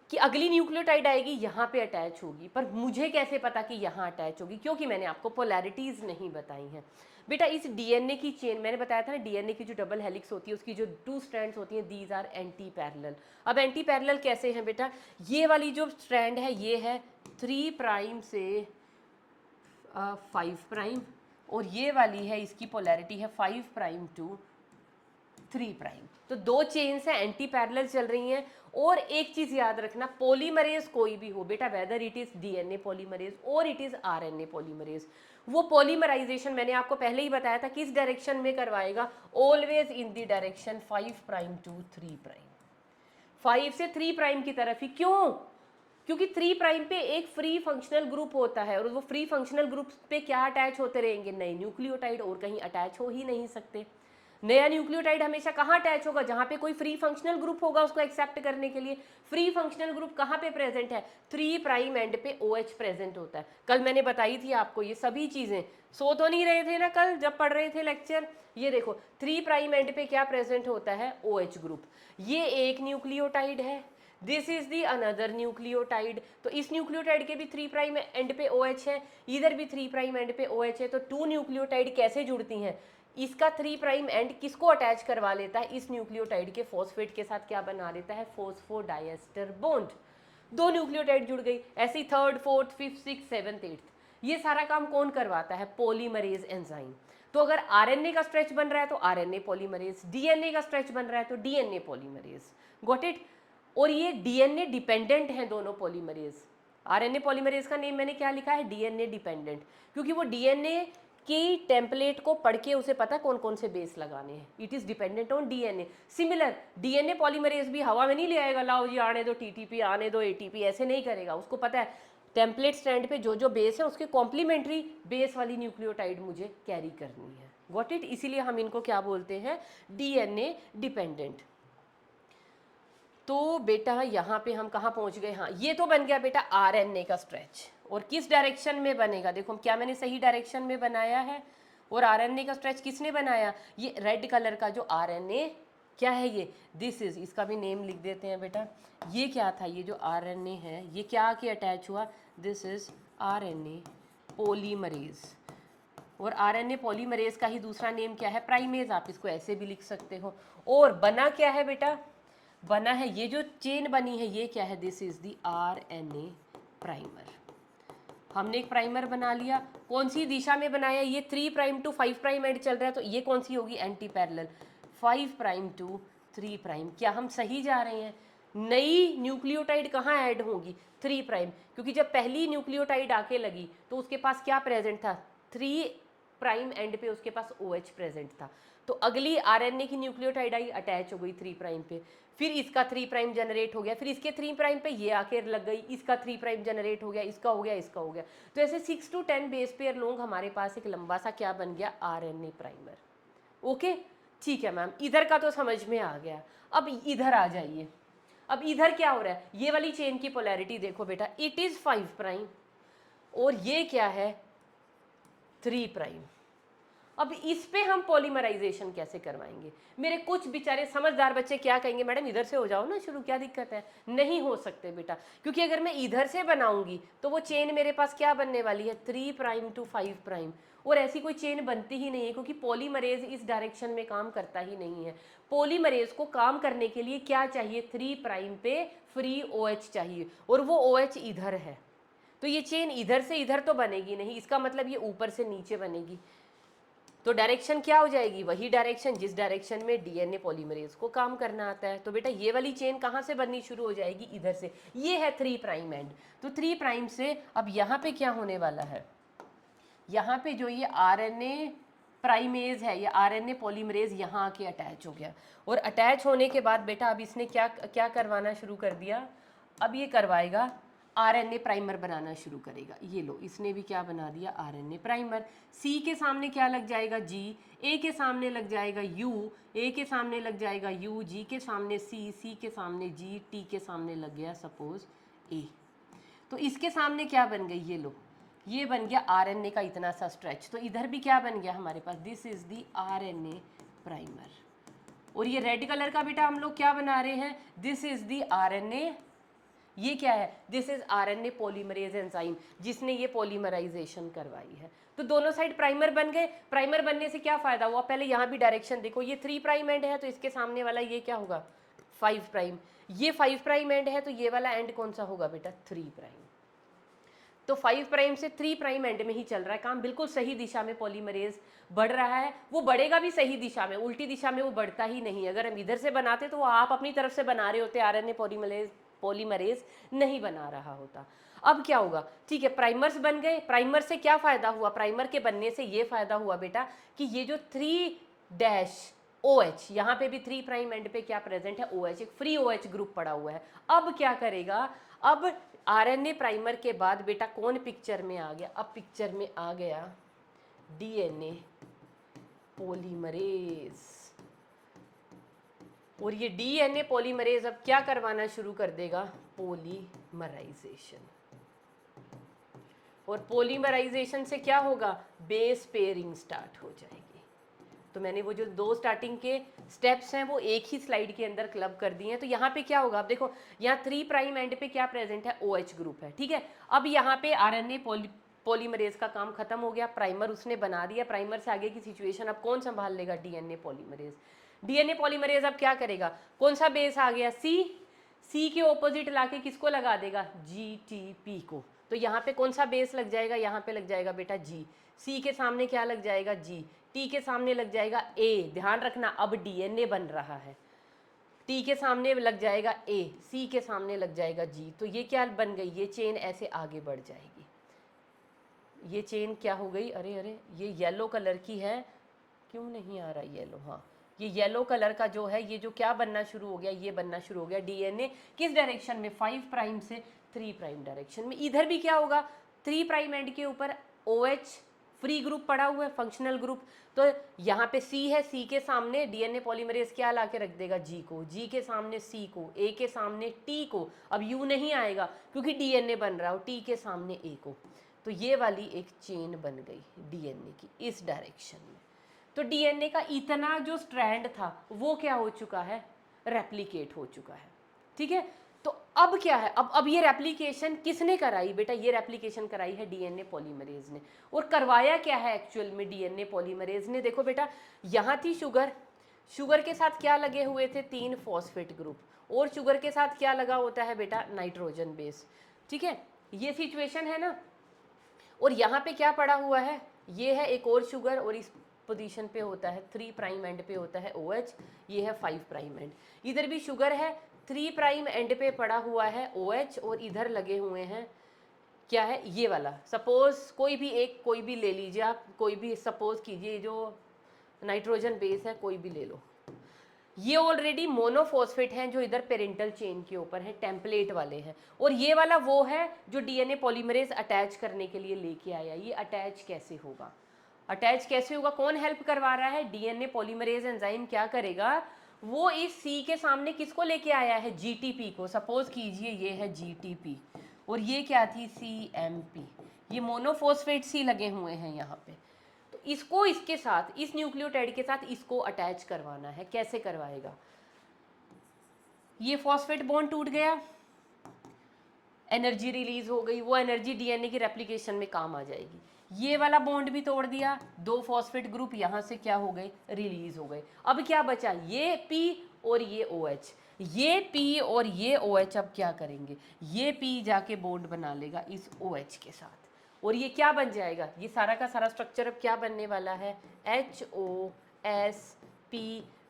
कि अगली न्यूक्लियोटाइड आएगी, यहाँ पे अटैच होगी। पर मुझे कैसे पता कि यहाँ अटैच होगी? क्योंकि मैंने आपको पोलैरिटीज़ नहीं बताई हैं बेटा। इस डीएनए की चेन, मैंने बताया था ना, डीएनए की जो डबल हेलिक्स होती है उसकी जो 2 स्ट्रैंड्स होती हैं, दीज आर एंटी पैरेलल। अब एंटी पैरेलल कैसे हैं बेटा? ये वाली जो स्ट्रैंड है ये है 3 प्राइम से 5 प्राइम, और ये वाली है, इसकी पोलैरिटी है 5 प्राइम टू 3 प्राइम। तो 2 चेन्स हैं, एंटी पैरेलल चल रही हैं। और एक चीज याद रखना, पॉलीमरेज कोई भी हो बेटा, whether it is DNA polymerase और इट इज आरएनए पॉलीमरेज, वो पॉलीमराइजेशन मैंने आपको पहले ही बताया था किस डायरेक्शन में करवाएगा? Always in the direction 5 prime to 3 prime, 5 से 3 प्राइम की तरफ ही। क्यों? क्योंकि 3 प्राइम पे एक फ्री फंक्शनल ग्रुप होता है, और वो फ्री फंक्शनल ग्रुप पे क्या अटैच होते रहेंगे? नए न्यूक्लियोटाइड, और कहीं अटैच हो ही नहीं सकते। नया न्यूक्लियोटाइड हमेशा कहाँ अटैच होगा? जहाँ पे कोई फ्री फंक्शनल ग्रुप होगा उसको एक्सेप्ट करने के लिए। फ्री फंक्शनल ग्रुप कहाँ पे प्रेजेंट है? 3 प्राइम एंड पे OH प्रेजेंट होता है। कल मैंने बताई थी आपको ये सभी चीजें, सो तो नहीं रहे थे ना कल जब पढ़ रहे थे लेक्चर? ये देखो, 3 प्राइम एंड पे क्या प्रेजेंट होता है? OH group. ये एक न्यूक्लियोटाइड है, this is the another nucleotide. तो इस न्यूक्लियोटाइड के भी 3 प्राइम एंड पे OH है, इधर भी 3 प्राइम एंड पे OH है। तो 2 न्यूक्लियोटाइड कैसे जुड़ती हैं? इसका 3 प्राइम एंड किसको अटैच करवा लेता है? इस न्यूक्लियोटाइड के फॉस्फेट के साथ क्या बना लेता है? Phosphodiester bond. 2 न्यूक्लियोटाइड जुड़ गई। ऐसी 3rd 4th 5th 6th 7th 8th, ये सारा काम कौन करवाता है? Polymerase enzyme. तो अगर आरएनए का स्ट्रेच बन रहा है तो आरएनए पॉलीमरेज, डीएनए का स्ट्रेच बन रहा है तो डीएनए पॉलीमरेज। Got it? और ये डीएनए डिपेंडेंट हैं दोनों पॉलीमरेज। आरएनए पॉलीमरेज का नेम मैंने क्या लिखा है? डीएनए डिपेंडेंट, क्योंकि वो डीएनए की टेम्पलेट को पढ़ के उसे पता कौन कौन से बेस लगाने हैं। It is dependent on DNA. Similar, DNA polymerase भी हवा में नहीं ले आएगा, लाओ जी आने दो टीटीपी, आने दो एटीपी, ऐसे नहीं करेगा। उसको पता है टेम्पलेट स्टैंड पे जो जो बेस है उसके कॉम्प्लीमेंट्री बेस वाली न्यूक्लियोटाइड मुझे कैरी करनी है। Got it? इसीलिए हम इनको क्या बोलते हैं? DNA dependent. तो बेटा यहाँ पे हम कहाँ पहुँच गए? हाँ, ये तो बन गया बेटा आरएनए का स्ट्रेच। और किस डायरेक्शन में बनेगा? देखो क्या मैंने सही डायरेक्शन में बनाया है। और आरएनए का स्ट्रेच किसने बनाया? ये रेड कलर का जो आरएनए क्या है ये? दिस इज, इसका भी नेम लिख देते हैं बेटा। ये क्या था? ये जो आरएनए है ये क्या आके अटैच हुआ? This is RNA polymerase. और आरएनए पॉलीमरेज का ही दूसरा नेम क्या है? प्राइमेज। आप इसको ऐसे भी लिख सकते हो। और बना क्या है बेटा? बना है, ये जो चेन बनी है ये क्या है? This is the RNA primer. हमने एक प्राइमर बना लिया। कौन सी दिशा में बनाया? ये 3 प्राइम टू 5 प्राइम एंड चल रहा है, तो ये कौन सी होगी? Antiparallel. 5 prime to 3 prime. क्या हम सही जा रहे हैं? नई न्यूक्लियोटाइड कहाँ ऐड होगी? 3 प्राइम, क्योंकि जब पहली न्यूक्लियोटाइड आके लगी तो उसके पास क्या प्रेजेंट था? 3 प्राइम एंड पे उसके पास OH प्रेजेंट था। तो अगली आरएनए की न्यूक्लियोटाइड आई, अटैच हो गई 3 प्राइम पे, फिर इसका 3 प्राइम जनरेट हो गया, फिर इसके 3 प्राइम पे ये आके लग गई, इसका 3 प्राइम जनरेट हो गया, इसका हो गया, इसका हो गया। तो ऐसे 6 to 10 बेस पेयर लोग हमारे पास एक लंबा सा क्या बन गया? RNA primer. ओके, ठीक है मैम, इधर का तो समझ में आ गया। अब इधर आ जाइए। अब इधर क्या हो रहा है? ये वाली चेन की पोलैरिटी देखो बेटा, इट इज 5 प्राइम और ये क्या है? 3 प्राइम। अब इस पे हम पॉलीमराइजेशन कैसे करवाएंगे? मेरे कुछ बेचारे समझदार बच्चे क्या कहेंगे? मैडम इधर से हो जाओ ना शुरू, क्या दिक्कत है? नहीं हो सकते बेटा, क्योंकि अगर मैं इधर से बनाऊंगी तो वो चेन मेरे पास क्या बनने वाली है? 3 प्राइम टू 5 प्राइम। और ऐसी कोई चेन बनती ही नहीं है, क्योंकि पॉलीमरेज इस डायरेक्शन में काम करता ही नहीं है। पॉलीमरेज को काम करने के लिए क्या चाहिए? 3 प्राइम पे फ्री OH चाहिए, और वो OH इधर है। तो ये चेन इधर से इधर तो बनेगी नहीं, इसका मतलब ये ऊपर से नीचे बनेगी। तो डायरेक्शन क्या हो जाएगी, वही डायरेक्शन जिस डायरेक्शन में डीएनए पॉलीमरेज को काम करना आता है। तो बेटा ये वाली चेन कहाँ से बननी शुरू हो जाएगी, इधर से। ये है 3 प्राइम एंड। तो 3 प्राइम से अब यहाँ पे क्या होने वाला है, यहाँ पे जो ये आरएनए प्राइमेज है, ये आरएनए पॉलीमरेज यहाँ आके अटैच हो गया। और अटैच होने के बाद बेटा अब इसने क्या क्या करवाना शुरू कर दिया, अब ये करवाएगा आरएनए प्राइमर बनाना शुरू करेगा। ये लो, इसने भी क्या बना दिया, आरएनए प्राइमर। सी के सामने क्या लग जाएगा, जी, ए के सामने लग जाएगा यू, ए के सामने लग जाएगा यू, जी के सामने सी, सी के सामने जी, टी के सामने लग गया सपोज ए। तो इसके सामने क्या बन गई, ये लो, ये बन गया आरएनए का इतना सा स्ट्रेच। तो इधर भी क्या बन गया हमारे पास, this is the RNA primer. और ये रेड कलर का बेटा हम लोग क्या बना रहे हैं, दिस इज द आरएनए, ये क्या है, this is RNA polymerase enzyme, जिसने ये पॉलीमराइजेशन करवाई है। तो दोनों साइड प्राइमर बन गए। प्राइमर बनने से क्या फायदा हुआ, पहले यहाँ भी डायरेक्शन देखो, ये 3 प्राइम एंड है तो इसके सामने वाला ये क्या होगा, 5 प्राइम। ये 5 प्राइम एंड है तो ये वाला एंड कौन सा होगा बेटा, 3 प्राइम। तो 5 प्राइम से 3 प्राइम एंड में ही चल रहा है काम, बिल्कुल सही दिशा में पॉलीमरेज बढ़ रहा है। वो बढ़ेगा भी सही दिशा में, उल्टी दिशा में वो बढ़ता ही नहीं। अगर हम इधर से बनाते तो वो आप अपनी तरफ से बना रहे होते, आरएनए पॉलीमरेज नहीं बना रहा होता। अब क्या होगा, ठीक है, प्राइमर्स बन गए। प्राइमर से क्या फायदा हुआ, प्राइमर के बनने से ये फायदा हुआ बेटा कि ये जो 3' OH, यहाँ पे भी 3 प्राइम एंड पे क्या प्रेजेंट है, OH, एक फ्री OH ग्रुप पड़ा हुआ है। अब क्या करेगा, अब आरएनए प्राइमर के बाद बेटा कौन पिक्चर में आ गया, अब पिक्चर में आ गया डीएनए पॉलीमरेज। और ये डीएनए पॉलीमरेज अब क्या करवाना शुरू कर देगा, पॉलीमराइजेशन। और पॉलीमराइजेशन से क्या होगा, बेस पेयरिंग स्टार्ट हो जाएगी। तो मैंने वो जो 2 स्टार्टिंग के स्टेप्स हैं वो एक ही स्लाइड के अंदर क्लब कर दिए हैं। तो यहाँ पे क्या होगा, अब देखो यहाँ 3 प्राइम एंड पे क्या प्रेजेंट है, OH ग्रुप है, ठीक है। अब यहाँ पे आरएनए पॉलीमरेज का काम खत्म हो गया, प्राइमर उसने बना दिया। प्राइमर से आगे की सिचुएशन अब कौन संभाल लेगा, डीएनए पॉलीमरेज। डीएनए पॉलीमरेज अब क्या करेगा, कौन सा बेस आ गया, सी के ऑपोजिट लाके किसको लगा देगा, GTP को। तो यहाँ पे कौन सा बेस लग जाएगा, यहाँ पे लग जाएगा बेटा G, सी के सामने क्या लग जाएगा, G, टी के सामने लग जाएगा A। ध्यान रखना अब डीएनए बन रहा है, टी के सामने लग जाएगा A, सी के सामने लग जाएगा G। तो ये क्या बन गई, ये चेन ऐसे आगे बढ़ जाएगी। ये चेन क्या हो गई, अरे अरे ये येलो कलर की है, क्यों नहीं आ रहा येलो, हाँ ये येलो कलर का जो है, ये जो क्या बनना शुरू हो गया, ये बनना शुरू हो गया डीएनए किस डायरेक्शन में, 5 प्राइम से 3 प्राइम डायरेक्शन में। इधर भी क्या होगा, 3 प्राइम एंड के ऊपर OH फ्री ग्रुप पड़ा हुआ है, फंक्शनल ग्रुप। तो यहाँ पे C है, C के सामने डीएनए पॉलीमरेज क्या ला के रख देगा, G को, G के सामने C को, A के सामने T को। अब U नहीं आएगा क्योंकि डीएनए बन रहा हो, T के सामने A को। तो ये वाली एक चेन बन गई डीएनए की इस डायरेक्शन में। तो डीएनए का इतना जो स्ट्रैंड था वो क्या हो चुका है, रेप्लिकेट हो चुका है, ठीक है। तो अब क्या है, अब ये रेप्लिकेशन किसने कराई बेटा, ये रेप्लिकेशन कराई है डीएनए पॉलीमरेज ने। और करवाया क्या है एक्चुअल में डीएनए पॉलीमरेज ने, देखो बेटा यहाँ थी शुगर, शुगर के साथ क्या लगे हुए थे, 3 फॉस्फेट ग्रुप, और शुगर के साथ क्या लगा होता है बेटा, नाइट्रोजन बेस, ठीक है। ये सिचुएशन है ना। और यहाँ पे क्या पड़ा हुआ है, ये है एक और शुगर, और इस पोजीशन पे होता है 3 प्राइम एंड पे होता है OH, ये है 5 प्राइम एंड। इधर भी शुगर है, 3 प्राइम एंड पे पड़ा हुआ है OH, और इधर लगे हुए हैं क्या है, ये वाला। सपोज कोई भी ले लीजिए आप, कोई भी सपोज कीजिए जो नाइट्रोजन बेस है कोई भी ले लो। ये ऑलरेडी मोनोफॉस्फेट हैं जो इधर पेरेंटल चेन के ऊपर है, टेम्पलेट वाले हैं। और ये वाला वो है जो डीएनए पॉलीमरेज अटैच करने के लिए लेके आया। ये अटैच कैसे होगा, अटैच कैसे होगा, कौन हेल्प करवा रहा है, डीएनए पॉलीमरेज एंजाइम क्या करेगा, वो इस C के सामने किसको लेके आया है, GTP को। सपोज कीजिए ये है GTP और ये क्या थी, CMP। ये मोनोफॉस्फेट सी लगे हुए हैं यहाँ पे। तो इसको इसके साथ, इस न्यूक्लियोटाइड के साथ इसको अटैच करवाना है। कैसे करवाएगा, ये फॉस्फेट बॉन्ड टूट गया, एनर्जी रिलीज हो गई, वो एनर्जी डीएनए की रेप्लिकेशन में काम आ जाएगी। ये वाला बॉन्ड भी तोड़ दिया, 2 फॉस्फेट ग्रुप यहाँ से क्या हो गए, रिलीज हो गए। अब क्या बचा, ये P और ये OH, ये P और ये OH अब क्या करेंगे, ये P जाके बॉन्ड बना लेगा इस OH के साथ और ये क्या बन जाएगा, ये सारा का सारा स्ट्रक्चर अब क्या बनने वाला है, HOSP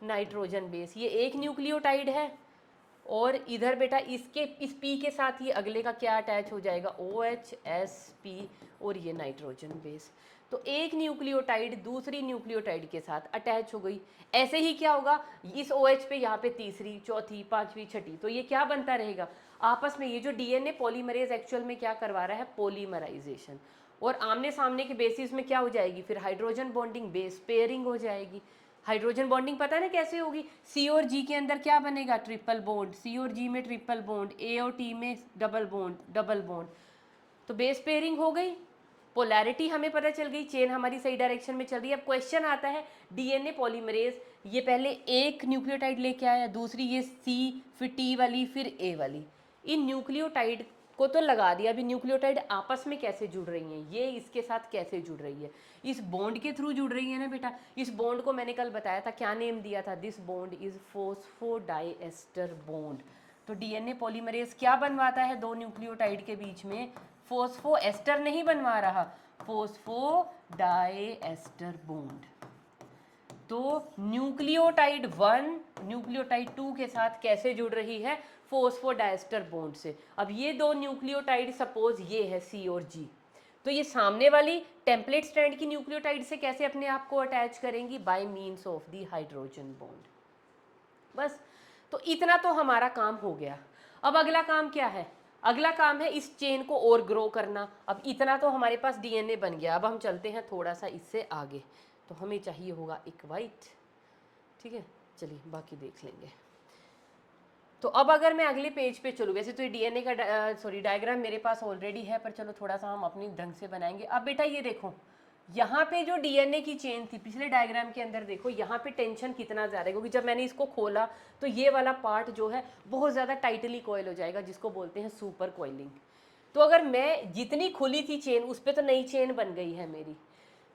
नाइट्रोजन बेस। ये एक न्यूक्लियोटाइड है और इधर बेटा इसके इस P के साथ ये अगले का क्या अटैच हो जाएगा, OHSP और ये नाइट्रोजन बेस। तो एक न्यूक्लियोटाइड दूसरी न्यूक्लियोटाइड के साथ अटैच हो गई। ऐसे ही क्या होगा, इस OH पे यहाँ पे तीसरी, चौथी, पांचवी, छठी, तो ये क्या बनता रहेगा आपस में। ये जो DNA पॉलीमरेज एक्चुअल में क्या करवा रहा है, पॉलीमराइजेशन, और आमने सामने के बेसिस में क्या हो जाएगी, फिर हाइड्रोजन बॉन्डिंग, बेस पेयरिंग हो जाएगी। हाइड्रोजन बॉन्डिंग पता है ना कैसे होगी, C और G के अंदर क्या बनेगा, ट्रिपल बॉन्ड, C और G में ट्रिपल बॉन्ड, A और T में डबल बॉन्ड, डबल बॉन्ड, तो बेस पेयरिंग हो गई, पोलैरिटी हमें पता चल गई, चेन हमारी सही डायरेक्शन में चल रही है। अब क्वेश्चन आता है DNA पॉलीमरेज, ये पहले एक न्यूक्लियोटाइड लेके आया, दूसरी ये C, फिर T वाली, फिर A वाली, इन न्यूक्लियोटाइड को तो लगा दिया, अभी न्यूक्लियोटाइड आपस में कैसे जुड़ रही हैं, ये इसके साथ कैसे जुड़ रही है, इस बॉन्ड के थ्रू जुड़ रही है ना बेटा। इस बॉन्ड को मैंने कल बताया था, क्या नेम दिया था, this bond is phosphodiester bond. तो DNA पॉलीमरेज क्या बनवाता है दो न्यूक्लियोटाइड के बीच में, फोस्फोएस्टर नहीं बनवा रहा, फोस्फोडाइएस्टर बॉन्ड। तो न्यूक्लियोटाइड 1 न्यूक्लियोटाइड 2 के साथ कैसे जुड़ रही है, फोस्फोडाइएस्टर बॉन्ड से। अब ये दो न्यूक्लियोटाइड सपोज ये है C और G, तो ये सामने वाली टेम्पलेट स्ट्रैंड की न्यूक्लियोटाइड से कैसे अपने आप को अटैच करेंगी, bye means of the hydrogen bond. बस, तो इतना तो हमारा काम हो गया। अब अगला काम क्या है, अगला काम है इस चेन को और ग्रो करना। अब इतना तो हमारे पास DNA बन गया, अब हम चलते हैं थोड़ा सा इससे आगे, तो हमें चाहिए होगा एक वाइट, ठीक है, चलिए बाकी देख लेंगे। तो अब अगर मैं अगले पेज पे चलूँ, वैसे तो ये DNA का डायग्राम मेरे पास ऑलरेडी है, पर चलो थोड़ा सा हम अपनी ढंग से बनाएंगे। अब बेटा ये देखो, यहाँ पे जो DNA की चेन थी पिछले डायग्राम के अंदर, देखो यहाँ पे टेंशन कितना ज़्यादा है, क्योंकि जब मैंने इसको खोला तो ये वाला पार्ट जो है बहुत ज़्यादा टाइटली कॉइल हो जाएगा, जिसको बोलते हैं सुपर कॉइलिंग। तो अगर मैं जितनी खुली थी चेन, उस पर तो नई चेन बन गई है मेरी।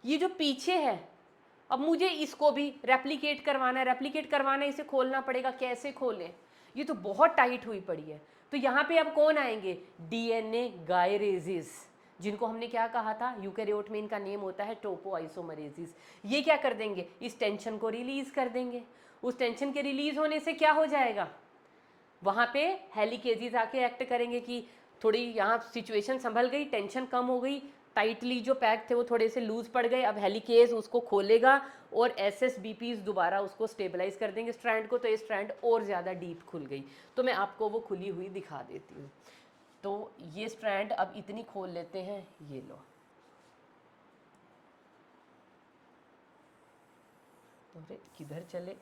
ये जो पीछे है, अब मुझे इसको भी रेप्लिकेट करवाना है, रेप्लिकेट करवाना है, इसे खोलना पड़ेगा। कैसे खोलें, ये तो बहुत टाइट हुई पड़ी है। तो यहाँ पे अब कौन आएंगे, DNA गायरेजेस, जिनको हमने क्या कहा था, यूकैरियोट में इनका नेम होता है टोपोआइसोमरेजेस। ये क्या कर देंगे, इस टेंशन को रिलीज कर देंगे। उस टेंशन के रिलीज होने से क्या हो जाएगा, वहाँ पे हेलिकेजेस आके एक्ट करेंगे कि थोड़ी यहाँ सिचुएशन संभल गई, टेंशन कम हो गई, टाइटली जो पैक थे वो थोड़े से लूज पड़ गए। अब हेलिकेज उसको खोलेगा और SSBPs दोबारा उसको स्टेबलाइज कर देंगे स्ट्रैंड को, तो ये स्ट्रैंड और ज़्यादा डीप खुल गई। तो मैं आपको वो खुली हुई दिखा देती हूँ। तो ये स्ट्रैंड अब इतनी खोल लेते हैं, ये लो, तो किधर चले,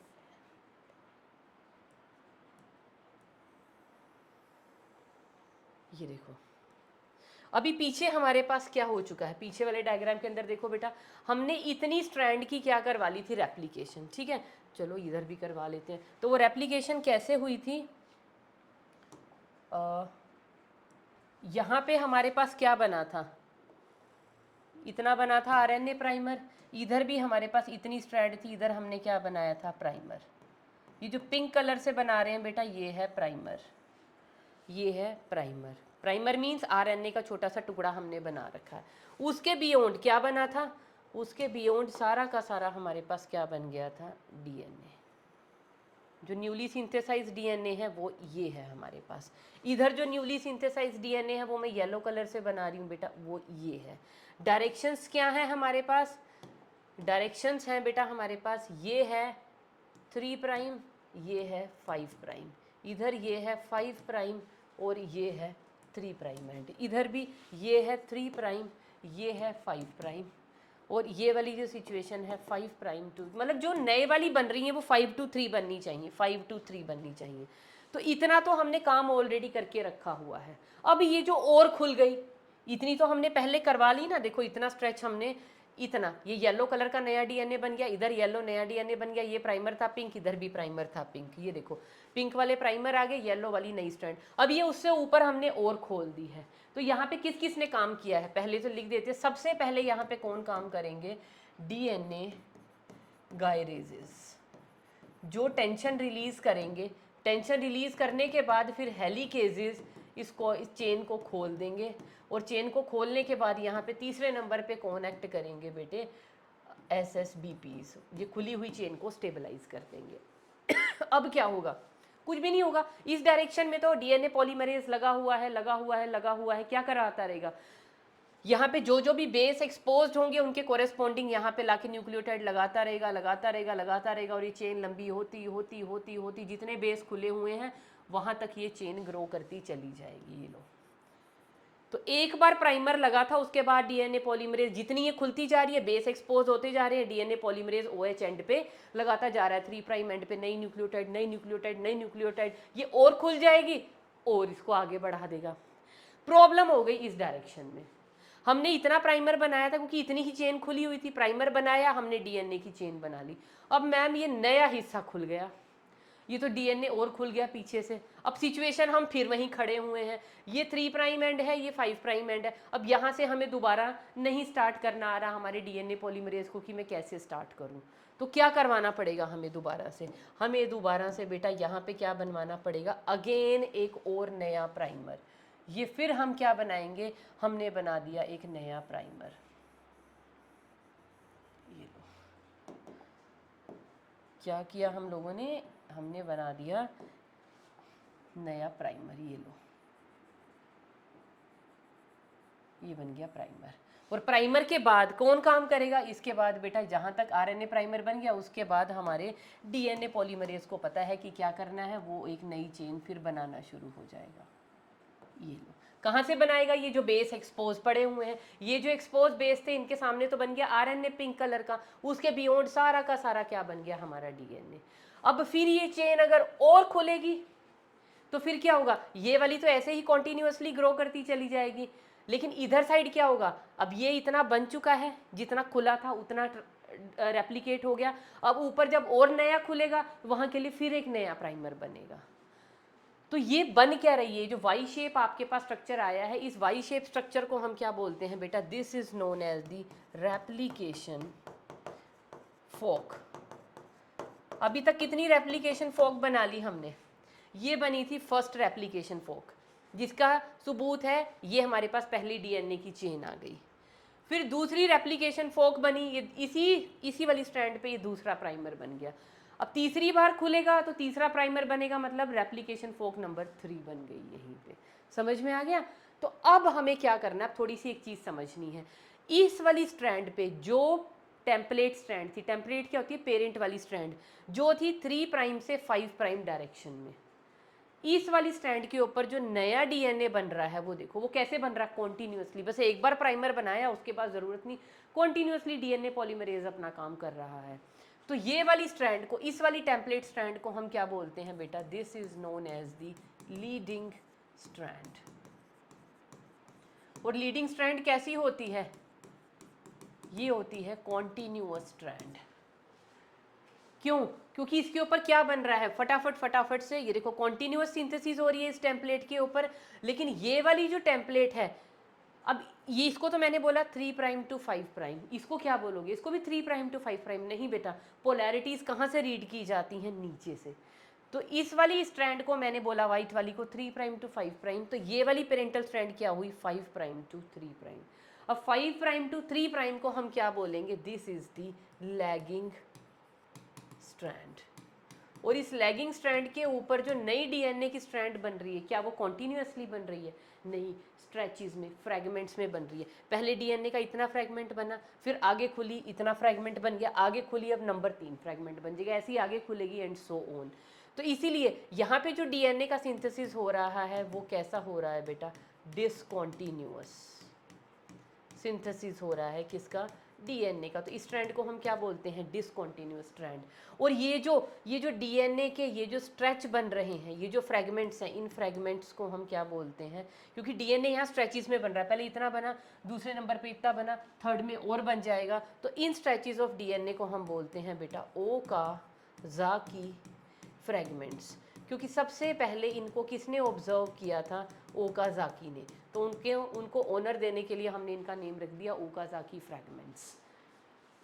ये देखो अभी पीछे हमारे पास क्या हो चुका है, पीछे वाले डायग्राम के अंदर देखो बेटा, हमने इतनी स्ट्रैंड की क्या करवा ली थी, रेप्लिकेशन। ठीक है, चलो इधर भी करवा लेते हैं। तो वो रेप्लिकेशन कैसे हुई थी, यहाँ पे हमारे पास क्या बना था, इतना बना था RNA प्राइमर, इधर भी हमारे पास इतनी स्ट्रैंड थी, इधर हमने क्या बनाया था, प्राइमर। ये जो पिंक कलर से बना रहे हैं बेटा, ये है प्राइमर, ये है प्राइमर। प्राइमर मीन्स RNA का छोटा सा टुकड़ा हमने बना रखा है। उसके बियॉन्ड क्या बना था, उसके बियॉन्ड सारा का सारा हमारे पास क्या बन गया था, DNA। जो न्यूली सिंथेसाइज DNA है वो ये है हमारे पास। इधर जो न्यूली सिंथेसाइज DNA है वो मैं येलो कलर से बना रही हूँ बेटा, वो ये है। डायरेक्शंस क्या है हमारे पास, डायरेक्शंस हैं बेटा हमारे पास, ये है 3 प्राइम, ये है 5 प्राइम, इधर ये है 5 प्राइम और ये है 3 प्राइम एंड, इधर भी ये है 3 प्राइम, ये है 5 प्राइम, और ये वाली जो सिचुएशन है 5 प्राइम टू, मतलब जो नए वाली बन रही है वो 5 to 3 बननी चाहिए, 5 to 3 बननी चाहिए। तो इतना तो हमने काम ऑलरेडी करके रखा हुआ है। अब ये जो और खुल गई, इतनी तो हमने पहले करवा ली ना, देखो इतना स्ट्रेच हमने, इतना, ये येलो कलर का नया DNA बन गया, इधर येलो नया DNA बन गया, ये प्राइमर था पिंक, इधर भी प्राइमर था पिंक, ये देखो पिंक वाले प्राइमर आ गए, येलो वाली नई स्ट्रैंड। अब ये उससे ऊपर हमने और खोल दी है। तो यहाँ पे किस किस ने काम किया है, पहले तो लिख देते, सबसे पहले यहाँ पे कौन काम करेंगे, DNA गायरेजेस, जो टेंशन रिलीज करेंगे, टेंशन रिलीज करने के बाद फिर हेलिकेजेस इस चेन को खोल देंगे, और चेन को खोलने के बाद यहाँ पे तीसरे नंबर पे कनेक्ट करेंगे बेटे SSBPs, ये खुली हुई चेन को स्टेबलाइज कर देंगे। अब क्या होगा? कुछ भी नहीं होगा। इस डायरेक्शन में तो DNA पॉलीमरेज लगा हुआ है, लगा हुआ है, लगा हुआ है, क्या कराता रहेगा? यहाँ पे जो जो भी बेस एक्सपोज्ड होंगे उनके कोरेस्पॉन्डिंग यहाँ पे लाके न्यूक्लियोटाइड लगाता रहेगा, लगाता रहेगा, लगाता रहेगा, और ये चेन लंबी होती होती होती होती जितने बेस खुले हुए हैं वहाँ तक ये चेन ग्रो करती चली जाएगी। ये लो, तो एक बार प्राइमर लगा था, उसके बाद DNA पॉलीमरेज जितनी ये खुलती जा रही है, बेस एक्सपोज होते जा रहे हैं, DNA पॉलीमरेज OH एंड पे लगाता जा रहा है, 3' एंड पे नई न्यूक्लियोटाइड, नई न्यूक्लियोटाइड, नई न्यूक्लियोटाइड, ये और खुल जाएगी और इसको आगे बढ़ा देगा। प्रॉब्लम हो गई इस डायरेक्शन में, हमने इतना प्राइमर बनाया था क्योंकि इतनी ही चेन खुली हुई थी, प्राइमर बनाया, हमने DNA की चेन बना ली। अब मैम ये नया हिस्सा खुल गया, ये तो DNA और खुल गया पीछे से। अब सिचुएशन हम फिर वहीं खड़े हुए हैं, ये 3' एंड है, ये 5' एंड है। अब यहाँ से हमें दोबारा नहीं स्टार्ट करना आ रहा हमारे DNA पॉलीमरेज को कि मैं कैसे स्टार्ट करूँ, तो क्या करवाना पड़ेगा हमें दोबारा से? हमें दोबारा से बेटा यहाँ पे क्या बनवाना पड़ेगा? अगेन एक और नया प्राइमर। ये फिर हम क्या बनाएंगे? हमने बना दिया एक नया प्राइमर। ये लो, क्या किया हम लोगों ने? हमने बना दिया नया प्राइमर। ये लो, ये बन गया प्राइमर। और प्राइमर के बाद कौन काम करेगा? इसके बाद बेटा जहाँ तक RNA प्राइमर बन गया, उसके बाद हमारे DNA पॉलीमरेज को पता है कि क्या करना है, वो एक नई चेन फिर बनाना शुरू हो जाएगा। ये लो, कहाँ से बनाएगा? ये जो बेस एक्सपोज पड़े हुए हैं, ये जो एक्सपोज बेस थे, इनके सामने तो बन गया RNA पिंक कलर का, उसके बियॉन्ड सारा का सारा क्या बन गया? हमारा DNA। अब फिर ये चेन अगर और खुलेगी तो फिर क्या होगा? ये वाली तो ऐसे ही कॉन्टिन्यूसली ग्रो करती चली जाएगी, लेकिन इधर साइड क्या होगा? अब ये इतना बन चुका है, जितना खुला था उतना रेप्लिकेट हो गया। अब ऊपर जब और नया खुलेगा, वहाँ के लिए फिर एक नया प्राइमर बनेगा। तो ये बन क्या रही है? जो वाई शेप आपके पास स्ट्रक्चर आया है, इस वाई शेप स्ट्रक्चर को हम क्या बोलते हैं बेटा? This is known as the replication fork. अभी तक कितनी रेप्लिकेशन फोक बना ली हमने? ये बनी थी फर्स्ट रेप्लिकेशन फोक, जिसका सबूत है ये हमारे पास पहली DNA की चेन आ गई। फिर दूसरी रेप्लिकेशन फोक बनी, ये इसी वाली स्ट्रैंड पे ये दूसरा प्राइमर बन गया। अब तीसरी बार खुलेगा तो तीसरा प्राइमर बनेगा, मतलब रेप्लिकेशन फोक नंबर 3 बन गई यहीं पे। समझ में आ गया? तो अब हमें क्या करना है, थोड़ी सी एक चीज़ समझनी है। इस वाली स्ट्रैंड पे जो टेम्पलेट स्ट्रैंड थी, टेम्पलेट क्या होती है? पेरेंट वाली स्ट्रैंड, जो थी 3' से 5' डायरेक्शन में, इस वाली स्ट्रैंड के ऊपर जो नया DNA बन रहा है, वो देखो वो कैसे बन रहा है? कॉन्टिन्यूसली। बस एक बार प्राइमर बनाया, उसके बाद ज़रूरत नहीं, कॉन्टिन्यूसली DNA पॉलीमरेज अपना काम कर रहा है। तो ये वाली स्ट्रैंड को, इस वाली टेम्पलेट स्ट्रैंड को हम क्या बोलते हैं बेटा? This is known as the leading strand. और लीडिंग स्ट्रैंड कैसी होती है? ये होती है कॉन्टिन्यूअस स्ट्रैंड। क्यों? क्योंकि इसके ऊपर क्या बन रहा है? फटाफट से ये देखो कॉन्टिन्यूअस सिंथेसिस हो रही है इस टेम्पलेट के ऊपर। लेकिन ये वाली जो टेम्पलेट है, अब ये इसको तो मैंने बोला 3' to 5', इसको क्या बोलोगे? इसको भी 3' to 5'। नहीं बेटा, पोलैरिटीज कहाँ से रीड की जाती हैं? नीचे से। तो इस वाली स्ट्रैंड को मैंने बोला, वाइट वाली को 3' to 5', तो ये वाली पेरेंटल स्ट्रैंड क्या हुई? 5' to 3'। अब 5' to 3' को हम क्या बोलेंगे? This is the lagging strand. और इस लैगिंग स्ट्रैंड के ऊपर जो नई DNA की स्ट्रैंड बन रही है, क्या वो कॉन्टिन्यूसली बन रही है? नहीं, स्ट्रेचेस में, फ्रैगमेंट्स में बन रही है। पहले DNA का इतना फ्रैगमेंट बना, फिर आगे खुली, इतना फ्रैगमेंट बन गया, आगे खुली, अब नंबर 3 फ्रैगमेंट बन जाएगा, ऐसे ही आगे खुलेगी एंड सो ऑन। तो इसीलिए यहाँ पे जो DNA का सिंथेसिस हो रहा है वो कैसा हो रहा है बेटा? डिसकॉन्टिन्यूअस सिंथेसिस हो रहा है। किसका? DNA का। तो इस स्ट्रैंड को हम क्या बोलते हैं? Discontinuous strand. और ये जो DNA के ये जो स्ट्रेच बन रहे हैं, ये जो फ्रैगमेंट्स हैं, इन फ्रैगमेंट्स को हम क्या बोलते हैं? क्योंकि DNA यहाँ स्ट्रेचेस में बन रहा है, पहले इतना बना, दूसरे नंबर पे इतना बना, थर्ड में और बन जाएगा, तो इन स्ट्रेचेस ऑफ DNA को हम बोलते हैं बेटा ओकाज़ाकी फ्रैगमेंट्स। क्योंकि सबसे पहले इनको किसने ऑब्जर्व किया था? ओकाज़ाकी ने। तो उनको ऑनर देने के लिए हमने इनका नेम रख दिया ओकाज़ाकी फ्रैगमेंट्स।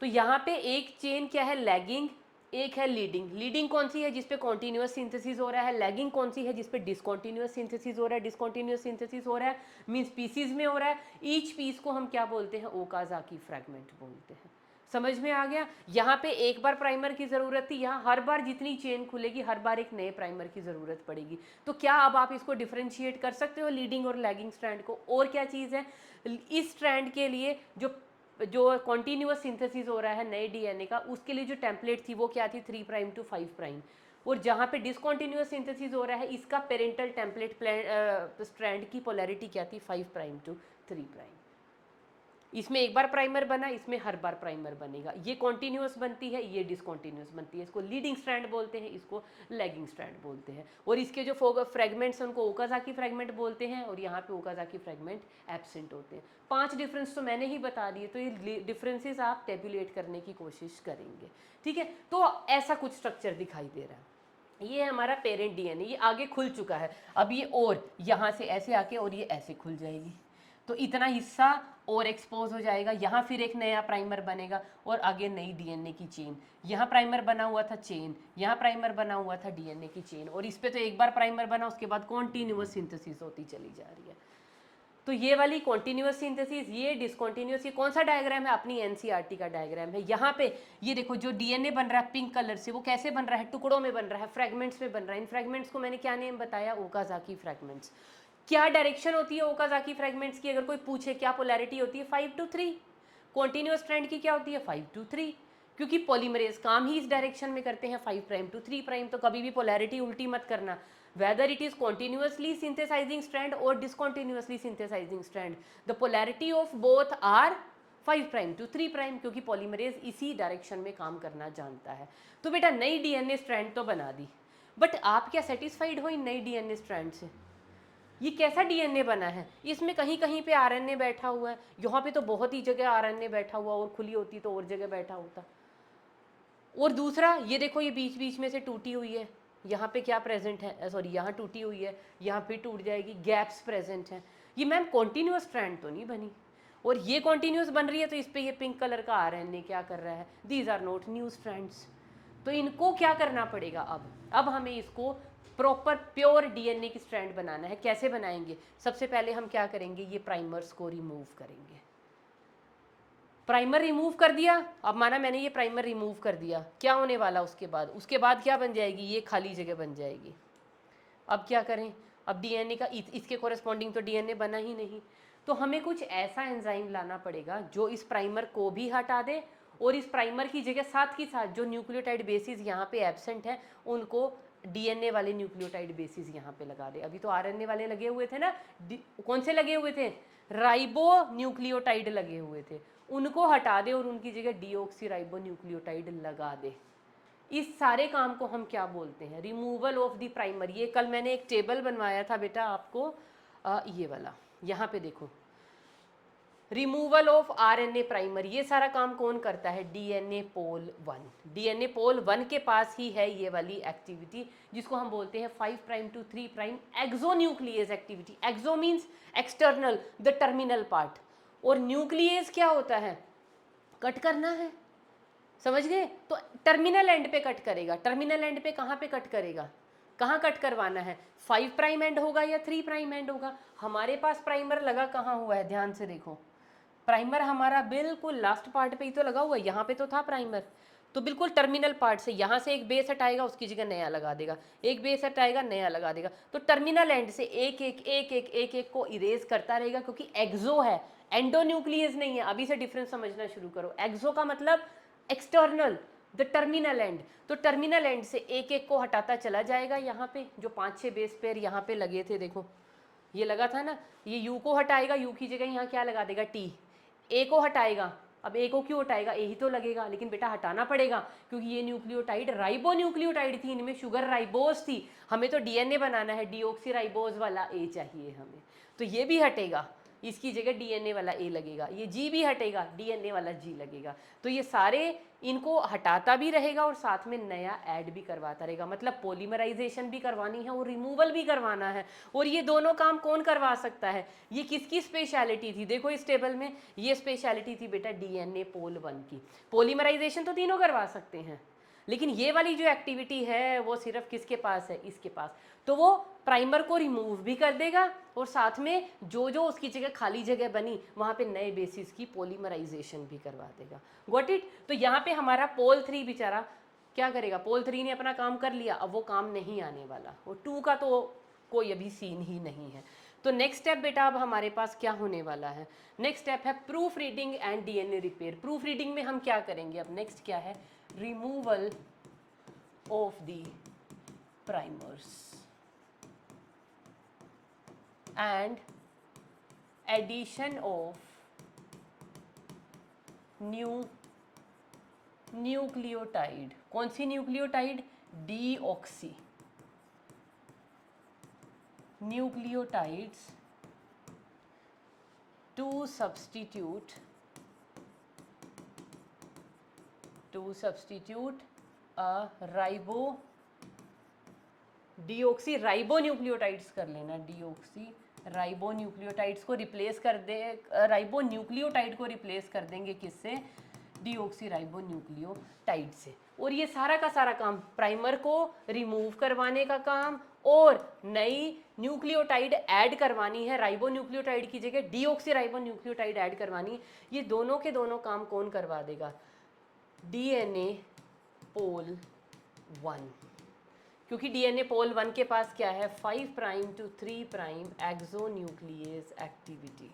तो यहाँ पे एक चेन क्या है? लैगिंग, एक है लीडिंग। लीडिंग कौन सी है? जिस पे कॉन्टिन्यूस सिंथेसिस हो रहा है। लैगिंग कौन सी है? जिस पे डिसकॉन्टिन्यूस सिंथेसिस हो रहा है। डिसकॉन्टिन्यूस सिंथेसिस हो रहा है मीन्स पीसीज में हो रहा है। ईच पीस को हम क्या बोलते हैं? ओकाज़ाकी फ्रैगमेंट बोलते हैं। समझ में आ गया? यहाँ पे एक बार प्राइमर की ज़रूरत थी, यहाँ हर बार जितनी चेन खुलेगी हर बार एक नए प्राइमर की ज़रूरत पड़ेगी। तो क्या अब आप इसको डिफ्रेंशिएट कर सकते हो लीडिंग और लैगिंग स्ट्रैंड को? और क्या चीज़ है? इस स्ट्रैंड के लिए जो कॉन्टीन्यूअस सिंथेसिस हो रहा है नए डीएनए का, उसके लिए जो टेम्पलेट थी वो क्या थी? 3 प्राइम टू 5 प्राइम। और जहाँ पे डिसकॉन्टीन्यूअस सिंथेसिस हो रहा है इसका पेरेंटल टेम्पलेट स्ट्रैंड की पोलैरिटी क्या थी? 5 प्राइम टू 3 प्राइम। इसमें एक बार प्राइमर बना, इसमें हर बार प्राइमर बनेगा। ये कॉन्टिन्यूअस बनती है, ये डिसकॉन्टिन्यूअस बनती है। इसको लीडिंग स्ट्रैंड बोलते हैं, इसको लैगिंग स्ट्रैंड बोलते हैं। और इसके जो फ्रेगमेंट्स उनको ओकाज़ाकी फ्रेगमेंट बोलते हैं, और यहाँ पे ओकाज़ाकी फ्रेगमेंट एब्सेंट होते हैं। 5 डिफरेंस तो मैंने ही बता दिए, तो ये डिफरेंसेस आप टेबुलेट करने की कोशिश करेंगे। ठीक है, तो ऐसा कुछ स्ट्रक्चर दिखाई दे रहा है। ये हमारा पेरेंट डीएनए, ये आगे खुल चुका है। अब ये और यहाँ से ऐसे आके और ये ऐसे खुल जाएगी, तो इतना हिस्सा और एक्सपोज हो जाएगा। यहाँ फिर एक नया प्राइमर बनेगा और आगे नई डीएनए की चेन। यहाँ प्राइमर बना हुआ था चेन, यहाँ प्राइमर बना हुआ था डीएनए की चेन, और इस पे तो एक बार प्राइमर बना, उसके बाद कॉन्टिन्यूअस सिंथेसिस होती चली जा रही है। तो ये वाली कॉन्टिन्यूअस सिंथेसिस, ये डिसकॉन्टिन्यूअस, ये कौन सा डायग्राम है? अपनी एनसीईआरटी का डायग्राम है। यहाँ पे ये देखो जो डीएनए बन रहा है पिंक कलर से, वो कैसे बन रहा है? टुकड़ों में बन रहा है, फ्रेगमेंट्स में बन रहा है। इन फ्रेगमेंट्स को मैंने क्या नेम बताया? Okazaki fragments. क्या डायरेक्शन होती है ओकाज़ाकी फ्रेगमेंट्स की? अगर कोई पूछे क्या पोलैरिटी होती है? 5 to 3। कॉन्टिन्यूअस स्ट्रैंड की क्या होती है? 5 to 3, क्योंकि पॉलीमरेज काम ही इस डायरेक्शन में करते हैं, 5 प्राइम टू 3 प्राइम। तो कभी भी पोलैरिटी उल्टी मत करना, whether it is continuously synthesizing strand or discontinuously synthesizing strand, the polarity of both are 5 prime to 3 prime, क्योंकि पॉलीमरेज इसी डायरेक्शन में काम करना जानता है। तो बेटा नई डीएनए स्ट्रैंड तो बना दी, बट आप क्या सेटिस्फाइड हो इन नई डीएनए स्ट्रैंड से? ये कैसा डीएनए बना है? इसमें कहीं कहीं पे आरएनए बैठा हुआ है, यहाँ पे तो बहुत ही जगह आरएनए बैठा हुआ, और खुली होती तो और जगह बैठा होता। और दूसरा ये देखो, ये बीच बीच में से टूटी हुई है, यहाँ पे क्या प्रेजेंट है? सॉरी, यहाँ टूटी हुई है, यहाँ पे टूट जाएगी, गैप्स प्रेजेंट हैं। ये मैम कॉन्टिन्यूअस स्ट्रैंड तो नहीं बनी, और ये कॉन्टिन्यूअस बन रही है, तो इस पे ये पिंक कलर का आरएनए क्या कर रहा है? These are not new strands. तो इनको क्या करना पड़ेगा? अब हमें इसको प्रॉपर प्योर डीएनए की स्ट्रैंड बनाना है। कैसे बनाएंगे? सबसे पहले हम क्या करेंगे? ये प्राइमर्स को रिमूव करेंगे। प्राइमर रिमूव कर दिया, अब माना मैंने ये प्राइमर रिमूव कर दिया, क्या होने वाला उसके बाद क्या बन जाएगी? ये खाली जगह बन जाएगी। अब क्या करें? अब डीएनए का इसके कोरेस्पॉन्डिंग तो डीएनए बना ही नहीं, तो हमें कुछ ऐसा एंजाइम लाना पड़ेगा जो इस प्राइमर को भी हटा दे, और इस प्राइमर की जगह साथ के साथ जो न्यूक्लियोटाइड बेसिस यहाँ पे एब्सेंट है उनको डीएनए वाले न्यूक्लियोटाइड बेसिस यहाँ पे लगा दे। अभी तो आरएनए वाले लगे हुए थे ना, कौन से लगे हुए थे? राइबो न्यूक्लियोटाइड लगे हुए थे, उनको हटा दे और उनकी जगह डीऑक्सी राइबो न्यूक्लियोटाइड लगा दे। इस सारे काम को हम क्या बोलते हैं? Removal of the primer. ये कल मैंने एक टेबल बनवाया था बेटा आपको, ये वाला, यहाँ पे देखो, रिमूवल ऑफ आरएनए प्राइमर। ये सारा काम कौन करता है? डीएनए पोल 1। डीएनए पोल 1 के पास ही है ये वाली एक्टिविटी, जिसको हम बोलते हैं 5 prime to 3 prime exonuclease activity. Exo means external, the terminal part, और न्यूक्लियस क्या होता है? कट करना है, समझ गए? तो टर्मिनल एंड पे कट करेगा। टर्मिनल एंड पे कहाँ पे कट करेगा? कहाँ कट करवाना है? 5 प्राइम एंड होगा या 3 प्राइम एंड होगा? हमारे पास प्राइमर लगा कहाँ हुआ है? ध्यान से देखो, प्राइमर हमारा बिल्कुल लास्ट पार्ट पे ही तो लगा हुआ है। यहाँ पे तो था प्राइमर, तो बिल्कुल टर्मिनल पार्ट से यहाँ से एक बेस हटाएगा, उसकी जगह नया लगा देगा, एक बेस हटाएगा, नया लगा देगा। तो टर्मिनल एंड से एक एक एक एक एक एक को इरेज करता रहेगा, क्योंकि एक्सो है, एंडोन्यूक्लियस नहीं है। अभी से डिफरेंस समझना शुरू करो। एक्सो का मतलब एक्सटर्नल, द टर्मिनल एंड। तो टर्मिनल एंड से एक एक को हटाता चला जाएगा। यहाँ पे जो 5-6 बेस पेयर यहाँ पे लगे थे, देखो ये लगा था ना, ये यू को हटाएगा, यू की जगह यहाँ क्या लगा देगा? टी। ए को हटाएगा, अब ए को क्यों हटाएगा? ए ही तो लगेगा, लेकिन बेटा हटाना पड़ेगा, क्योंकि ये न्यूक्लियोटाइड राइबो न्यूक्लियोटाइड थी, इनमें शुगर राइबोज थी, हमें तो डीएनए बनाना है, डीऑक्सी राइबोज वाला ए चाहिए हमें, तो ये भी हटेगा, इसकी जगह डीएनए वाला ए लगेगा। ये जी भी हटेगा, डीएनए वाला जी लगेगा। तो ये सारे इनको हटाता भी रहेगा और साथ में नया ऐड भी करवाता रहेगा। मतलब पॉलीमराइजेशन भी करवानी है और रिमूवल भी करवाना है। और ये दोनों काम कौन करवा सकता है? ये किसकी स्पेशलिटी थी? देखो इस टेबल में ये स्पेशलिटी थी बेटा डीएनए पोल 1 की। पॉलीमराइजेशन तो तीनों करवा सकते हैं, लेकिन ये वाली जो एक्टिविटी है वो सिर्फ किसके पास है, इसके पास। तो वो प्राइमर को रिमूव भी कर देगा और साथ में जो जो उसकी जगह खाली जगह बनी वहाँ पे नए बेसिस की पॉलीमराइजेशन भी करवा देगा। Got it. तो यहाँ पे हमारा पोल 3 बेचारा क्या करेगा, पोल 3 ने अपना काम कर लिया, अब वो काम नहीं आने वाला, वो 2 का तो कोई अभी सीन ही नहीं है। तो नेक्स्ट स्टेप बेटा अब हमारे पास क्या होने वाला है, नेक्स्ट स्टेप है proofreading and DNA repair. Proofreading में हम क्या करेंगे, अब नेक्स्ट क्या है, removal of the primers and addition of new nucleotide. कौन सी nucleotide, deoxy nucleotides to substitute ribo deoxy ribo nucleotides कर लेना, डीऑक्सी राइबो न्यूक्लियोटाइड्स को रिप्लेस कर दे, राइबो न्यूक्लियोटाइड को रिप्लेस कर देंगे किससे, डीऑक्सी राइबो न्यूक्लियोटाइड से। और ये सारा का सारा काम प्राइमर को रिमूव करवाने का काम और नई न्यूक्लियोटाइड ऐड करवानी है, राइबो न्यूक्लियोटाइड की जगह डीऑक्सी राइबो न्यूक्लियोटाइड ऐड करवानी है। ये दोनों के दोनों काम कौन करवा देगा, डीएनए पोल 1, क्योंकि डीएनए पोल 1 के पास क्या है, 5 prime to 3 prime exonuclease activity.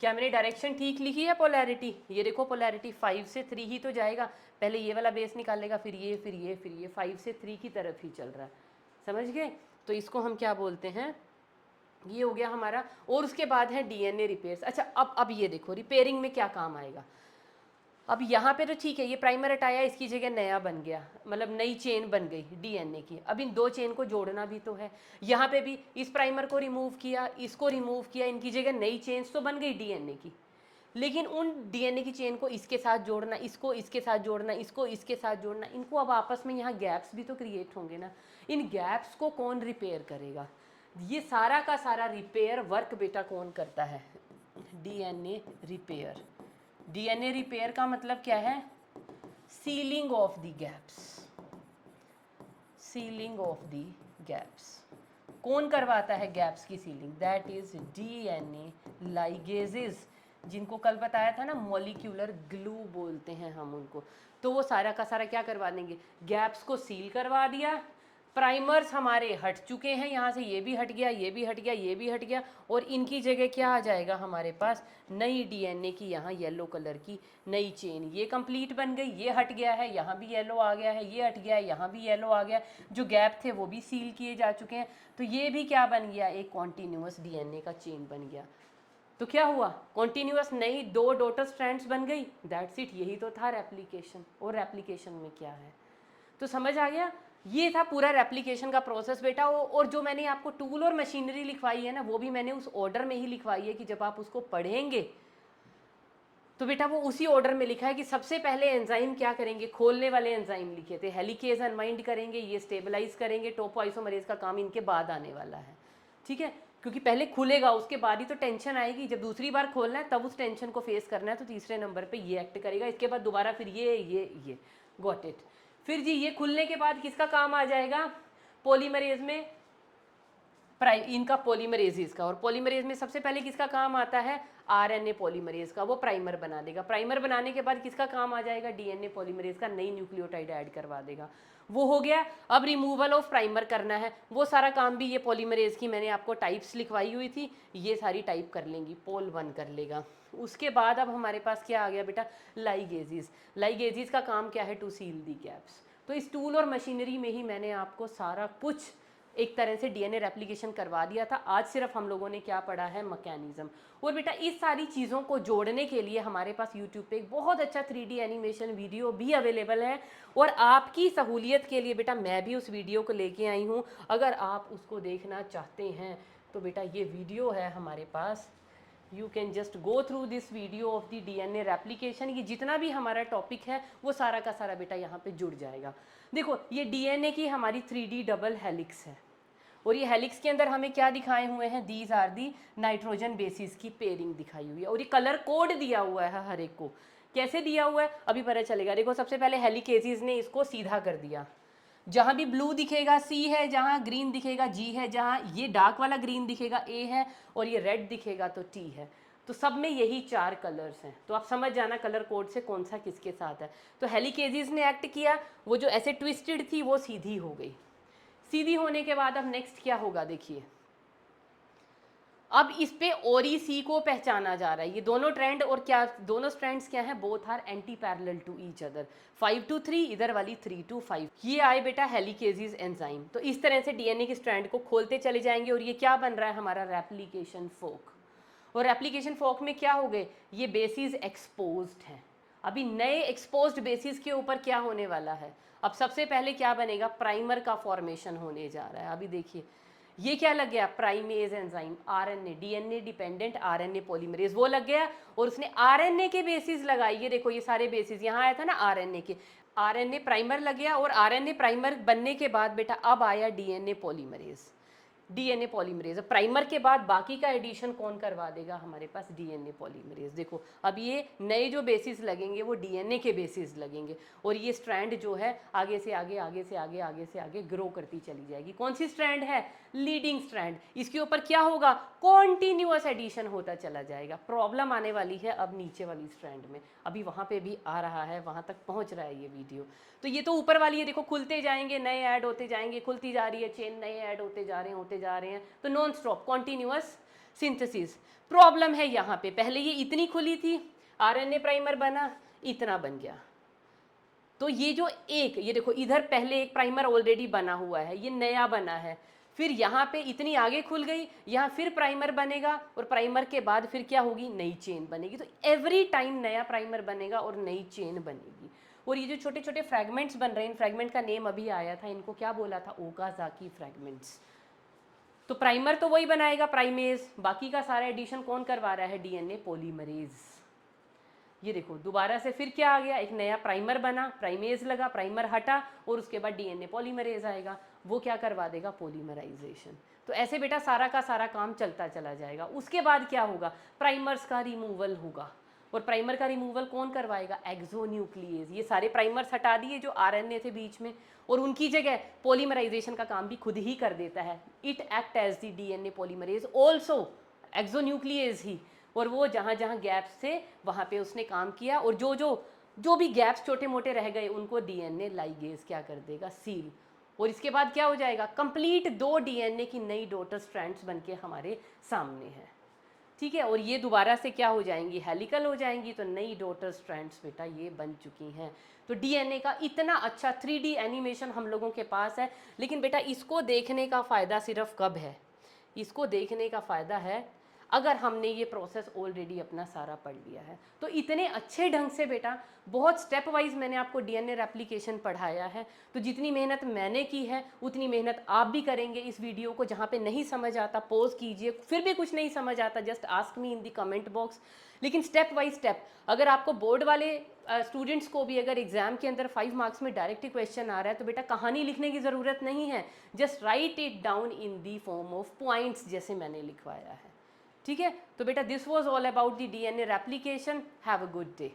क्या मैंने डायरेक्शन ठीक लिखी है, पोलैरिटी, ये देखो पोलैरिटी 5 से 3 ही तो जाएगा, पहले ये वाला बेस निकालेगा, फिर ये फिर ये फिर ये, 5 से 3 की तरफ ही चल रहा है, समझ गए। तो इसको हम क्या बोलते हैं, ये हो गया हमारा। और उसके बाद है डीएनए रिपेयर्स। अच्छा अब ये देखो रिपेयरिंग में क्या काम आएगा। अब यहाँ पे तो ठीक है, ये प्राइमर हटाया, इसकी जगह नया बन गया, मतलब नई चेन बन गई डीएनए की। अब इन दो चेन को जोड़ना भी तो है, यहाँ पे भी इस प्राइमर को रिमूव किया, इसको रिमूव किया, इनकी जगह नई चेन्स तो बन गई डीएनए की, लेकिन उन डीएनए की चेन को इसके साथ जोड़ना, इसको इसके साथ जोड़ना, इसको इसके साथ जोड़ना, इनको अब आपस में यहाँ गैप्स भी तो क्रिएट होंगे ना, इन गैप्स को कौन रिपेयर करेगा, ये सारा का सारा रिपेयर वर्क बेटा कौन करता है, डीएनए रिपेयर। डीएनए रिपेयर का मतलब क्या है, ceiling of the gaps, ceiling of the gaps. कौन करवाता है गैप्स की ceiling, that is DNA ligases, जिनको कल बताया था ना मॉलिक्यूलर ग्लू बोलते हैं हम उनको। तो वो सारा का सारा क्या करवा देंगे, गैप्स को सील करवा दिया। प्राइमर्स हमारे हट चुके हैं, यहाँ से ये भी हट गया, ये भी हट गया, ये भी हट गया, और इनकी जगह क्या आ जाएगा हमारे पास, नई डीएनए की यहाँ येलो कलर की नई चेन, ये कंप्लीट बन गई, ये हट गया है, यहाँ भी येलो आ गया है, ये हट गया है, यहाँ भी येलो आ गया, जो गैप थे वो भी सील किए जा चुके हैं। तो ये भी क्या बन गया, एक कॉन्टीन्यूअस डीएनए का चेन बन गया। तो क्या हुआ, कॉन्टीन्यूअस नई 2 डॉटर स्ट्रैंड्स बन गई, दैट्स इट, यही तो था रेप्लिकेशन। और रेप्लिकेशन में क्या है, तो समझ आ गया, ये था पूरा रेप्लिकेशन का प्रोसेस बेटा। और जो मैंने आपको टूल और मशीनरी लिखवाई है ना, वो भी मैंने उस ऑर्डर में ही लिखवाई है कि जब आप उसको पढ़ेंगे तो बेटा वो उसी ऑर्डर में लिखा है कि सबसे पहले एंजाइम क्या करेंगे, खोलने वाले एंजाइम लिखे थे, हेलिकेज अनवाइंड करेंगे, ये स्टेबलाइज करेंगे, टोपोआइसोमरेज का काम इनके बाद आने वाला है, ठीक है, क्योंकि पहले खुलेगा उसके बाद ही तो टेंशन आएगी, जब दूसरी बार खोलना है तब उस टेंशन को फेस करना है, तो तीसरे नंबर पे ये एक्ट करेगा, इसके बाद दोबारा फिर ये गॉट इट। फिर जी ये खुलने के बाद किसका काम आ जाएगा, पॉलीमरेज में, इनका पॉलीमरेजेस का, और पॉलीमरेज में सबसे पहले किसका काम आता है, आरएनए पॉलीमरेज का, वो प्राइमर बना देगा। प्राइमर बनाने के बाद किसका काम आ जाएगा, डीएनए पॉलीमरेज का, नई न्यूक्लियोटाइड ऐड करवा देगा, वो हो गया। अब रिमूवल ऑफ प्राइमर करना है, वो सारा काम भी ये पॉलीमरेज की मैंने आपको टाइप्स लिखवाई हुई थी, ये सारी टाइप कर लेंगी, पोल 1 कर लेगा। उसके बाद अब हमारे पास क्या आ गया बेटा, लाइगेजेस। लाइगेजेस का काम क्या है, टू सील दी गैप्स। तो इस टूल और मशीनरी में ही मैंने आपको सारा कुछ एक तरह से डीएनए रेप्लिकेशन करवा दिया था। आज सिर्फ हम लोगों ने क्या पढ़ा है, मैकेनिज्म। और बेटा इस सारी चीज़ों को जोड़ने के लिए हमारे पास यूट्यूब पे एक बहुत अच्छा 3D एनिमेशन वीडियो भी अवेलेबल है, और आपकी सहूलियत के लिए बेटा मैं भी उस वीडियो को लेके आई हूँ। अगर आप उसको देखना चाहते हैं तो बेटा ये वीडियो है हमारे पास, you can just go through this video of the DNA replication. ये जितना भी हमारा टॉपिक है वो सारा का सारा बेटा यहाँ पे जुड़ जाएगा। देखो ये डीएनए की हमारी 3D डबल हेलिक्स है, और ये हेलिक्स के अंदर हमें क्या दिखाए हुए हैं, these are the nitrogen bases की पेयरिंग दिखाई हुई है, और ये कलर कोड दिया हुआ है हर एक को। कैसे दिया हुआ है अभी पता चलेगा। देखो सबसे पहले हेलिकेजेस ने इसको सीधा कर दिया, जहाँ भी ब्लू दिखेगा सी है, जहाँ ग्रीन दिखेगा जी है, जहाँ ये डार्क वाला ग्रीन दिखेगा ए है, और ये रेड दिखेगा तो टी है। तो सब में यही 4 कलर्स हैं, तो आप समझ जाना कलर कोड से कौन सा किसके साथ है। तो हेलिकेजेस ने एक्ट किया, वो जो ऐसे ट्विस्टेड थी वो सीधी हो गई। सीधी होने के बाद अब नेक्स्ट क्या होगा देखिए, अब इस पे और ई सी को पहचाना जा रहा है। ये दोनों ट्रेंड और क्या, दोनों स्ट्रैंड्स क्या हैं, both are antiparallel to each other. 5 to 3, इधर वाली 3 to 5। ये आए बेटा हेलिकेजेस एंजाइम। तो इस तरह से डीएनए के स्ट्रैंड को खोलते चले जाएंगे, और ये क्या बन रहा है हमारा रेप्लिकेशन फोक। और रेप्लिकेशन फोक में क्या हो गए, ये बेसिस एक्सपोज्ड हैं। अभी नए एक्सपोज्ड बेसिस के ऊपर क्या होने वाला है, अब सबसे पहले क्या बनेगा, प्राइमर का फॉर्मेशन होने जा रहा है। अभी देखिए ये क्या लग गया, primase enzyme, RNA, DNA dependent RNA polymerase, वो लग गया, और उसने आरएनए के बेसिस लगाई। ये देखो ये सारे बेसिस, यहाँ आया था ना आरएनए के, आरएनए प्राइमर लग गया, और आरएनए प्राइमर बनने के बाद बेटा अब आया DNA polymerase. DNA polymerase primer के बाद बाकी का एडिशन कौन करवा देगा, हमारे पास डीएनए पॉलीमरेज। देखो अब ये नए जो बेसिस लगेंगे वो डीएनए के बेसिस लगेंगे, और ये स्ट्रैंड जो है आगे से आगे, आगे से आगे, आगे से आगे ग्रो करती चली जाएगी। कौन सी स्ट्रैंड है, लीडिंग स्ट्रैंड। इसके ऊपर क्या होगा, कॉन्टिन्यूअस एडिशन होता चला जाएगा। प्रॉब्लम आने वाली है अब नीचे वाली स्ट्रैंड में, अभी वहाँ पे भी आ रहा है, वहाँ तक पहुँच रहा है ये वीडियो। तो ये तो ऊपर वाली है, देखो खुलते जाएंगे, नए ऐड होते जाएंगे, खुलती जा रही है चेन, नए ऐड होते जा रहे हैं, होते जा रहे हैं, तो non stop continuous synthesis. Problem है यहाँ पे, पहले ये इतनी खुली थी, आरएनए प्राइमर बना, इतना बन गया। तो ये जो एक, ये देखो इधर पहले एक प्राइमर ऑलरेडी बना हुआ है, ये नया बना है, फिर यहाँ पे इतनी आगे खुल गई, यहाँ फिर प्राइमर बनेगा, और प्राइमर के बाद फिर क्या होगी, नई चेन बनेगी। तो एवरी टाइम नया प्राइमर बनेगा और नई चेन बनेगी। और ये जो छोटे छोटे फ्रैगमेंट्स बन रहे हैं, इन फ्रैगमेंट का नेम अभी आया था, इनको क्या बोला था, ओकाज़ाकी फ्रैगमेंट्स। तो प्राइमर तो वही बनाएगा प्राइमेज, बाकी का सारा एडिशन कौन करवा रहा है, डीएनए पॉलीमरेज। ये देखो दोबारा से फिर क्या आ गया, एक नया प्राइमर बना, प्राइमेज लगा, प्राइमर हटा, और उसके बाद डीएनए पॉलीमरेज आएगा, वो क्या करवा देगा, पॉलीमराइजेशन। तो ऐसे बेटा सारा का सारा काम चलता चला जाएगा। उसके बाद क्या होगा, प्राइमर्स का रिमूवल होगा, और प्राइमर का रिमूवल कौन करवाएगा, एक्सोन्यूक्लिएज। ये सारे प्राइमर्स हटा दिए जो आरएनए थे बीच में, और उनकी जगह पॉलीमराइजेशन का काम भी खुद ही कर देता है। It act as the DNA polymerase also, exonuclease ही। और वो जहाँ जहाँ गैप्स थे वहाँ पे उसने काम किया, और जो भी गैप्स छोटे मोटे रह गए उनको डीएनए लाइगेज क्या कर देगा, सील। और इसके बाद क्या हो जाएगा, कंप्लीट 2 डीएनए की नई डॉटर स्ट्रैंड्स बनके हमारे सामने है। ठीक है, और ये दोबारा से क्या हो जाएंगी, हेलिकल हो जाएंगी। तो नई डॉटर स्ट्रैंड्स बेटा ये बन चुकी हैं। तो डीएनए का इतना अच्छा 3D एनिमेशन हम लोगों के पास है, लेकिन बेटा इसको देखने का फ़ायदा सिर्फ कब है, इसको देखने का फ़ायदा है अगर हमने ये प्रोसेस ऑलरेडी अपना सारा पढ़ लिया है। तो इतने अच्छे ढंग से बेटा बहुत स्टेप वाइज मैंने आपको डीएनए रेप्लिकेशन पढ़ाया है। तो जितनी मेहनत मैंने की है उतनी मेहनत आप भी करेंगे। इस वीडियो को जहाँ पे नहीं समझ आता पॉज कीजिए, फिर भी कुछ नहीं समझ आता जस्ट आस्क मी इन दी कमेंट बॉक्स। लेकिन स्टेप बाई स्टेप, अगर आपको बोर्ड वाले स्टूडेंट्स को भी अगर एग्जाम के अंदर 5 मार्क्स में डायरेक्ट ही क्वेश्चन आ रहा है तो बेटा कहानी लिखने की ज़रूरत नहीं है, just right it down in the form of points जैसे मैंने लिखवाया है। ठीक है, तो बेटा this was all about the DNA replication. Have a good day.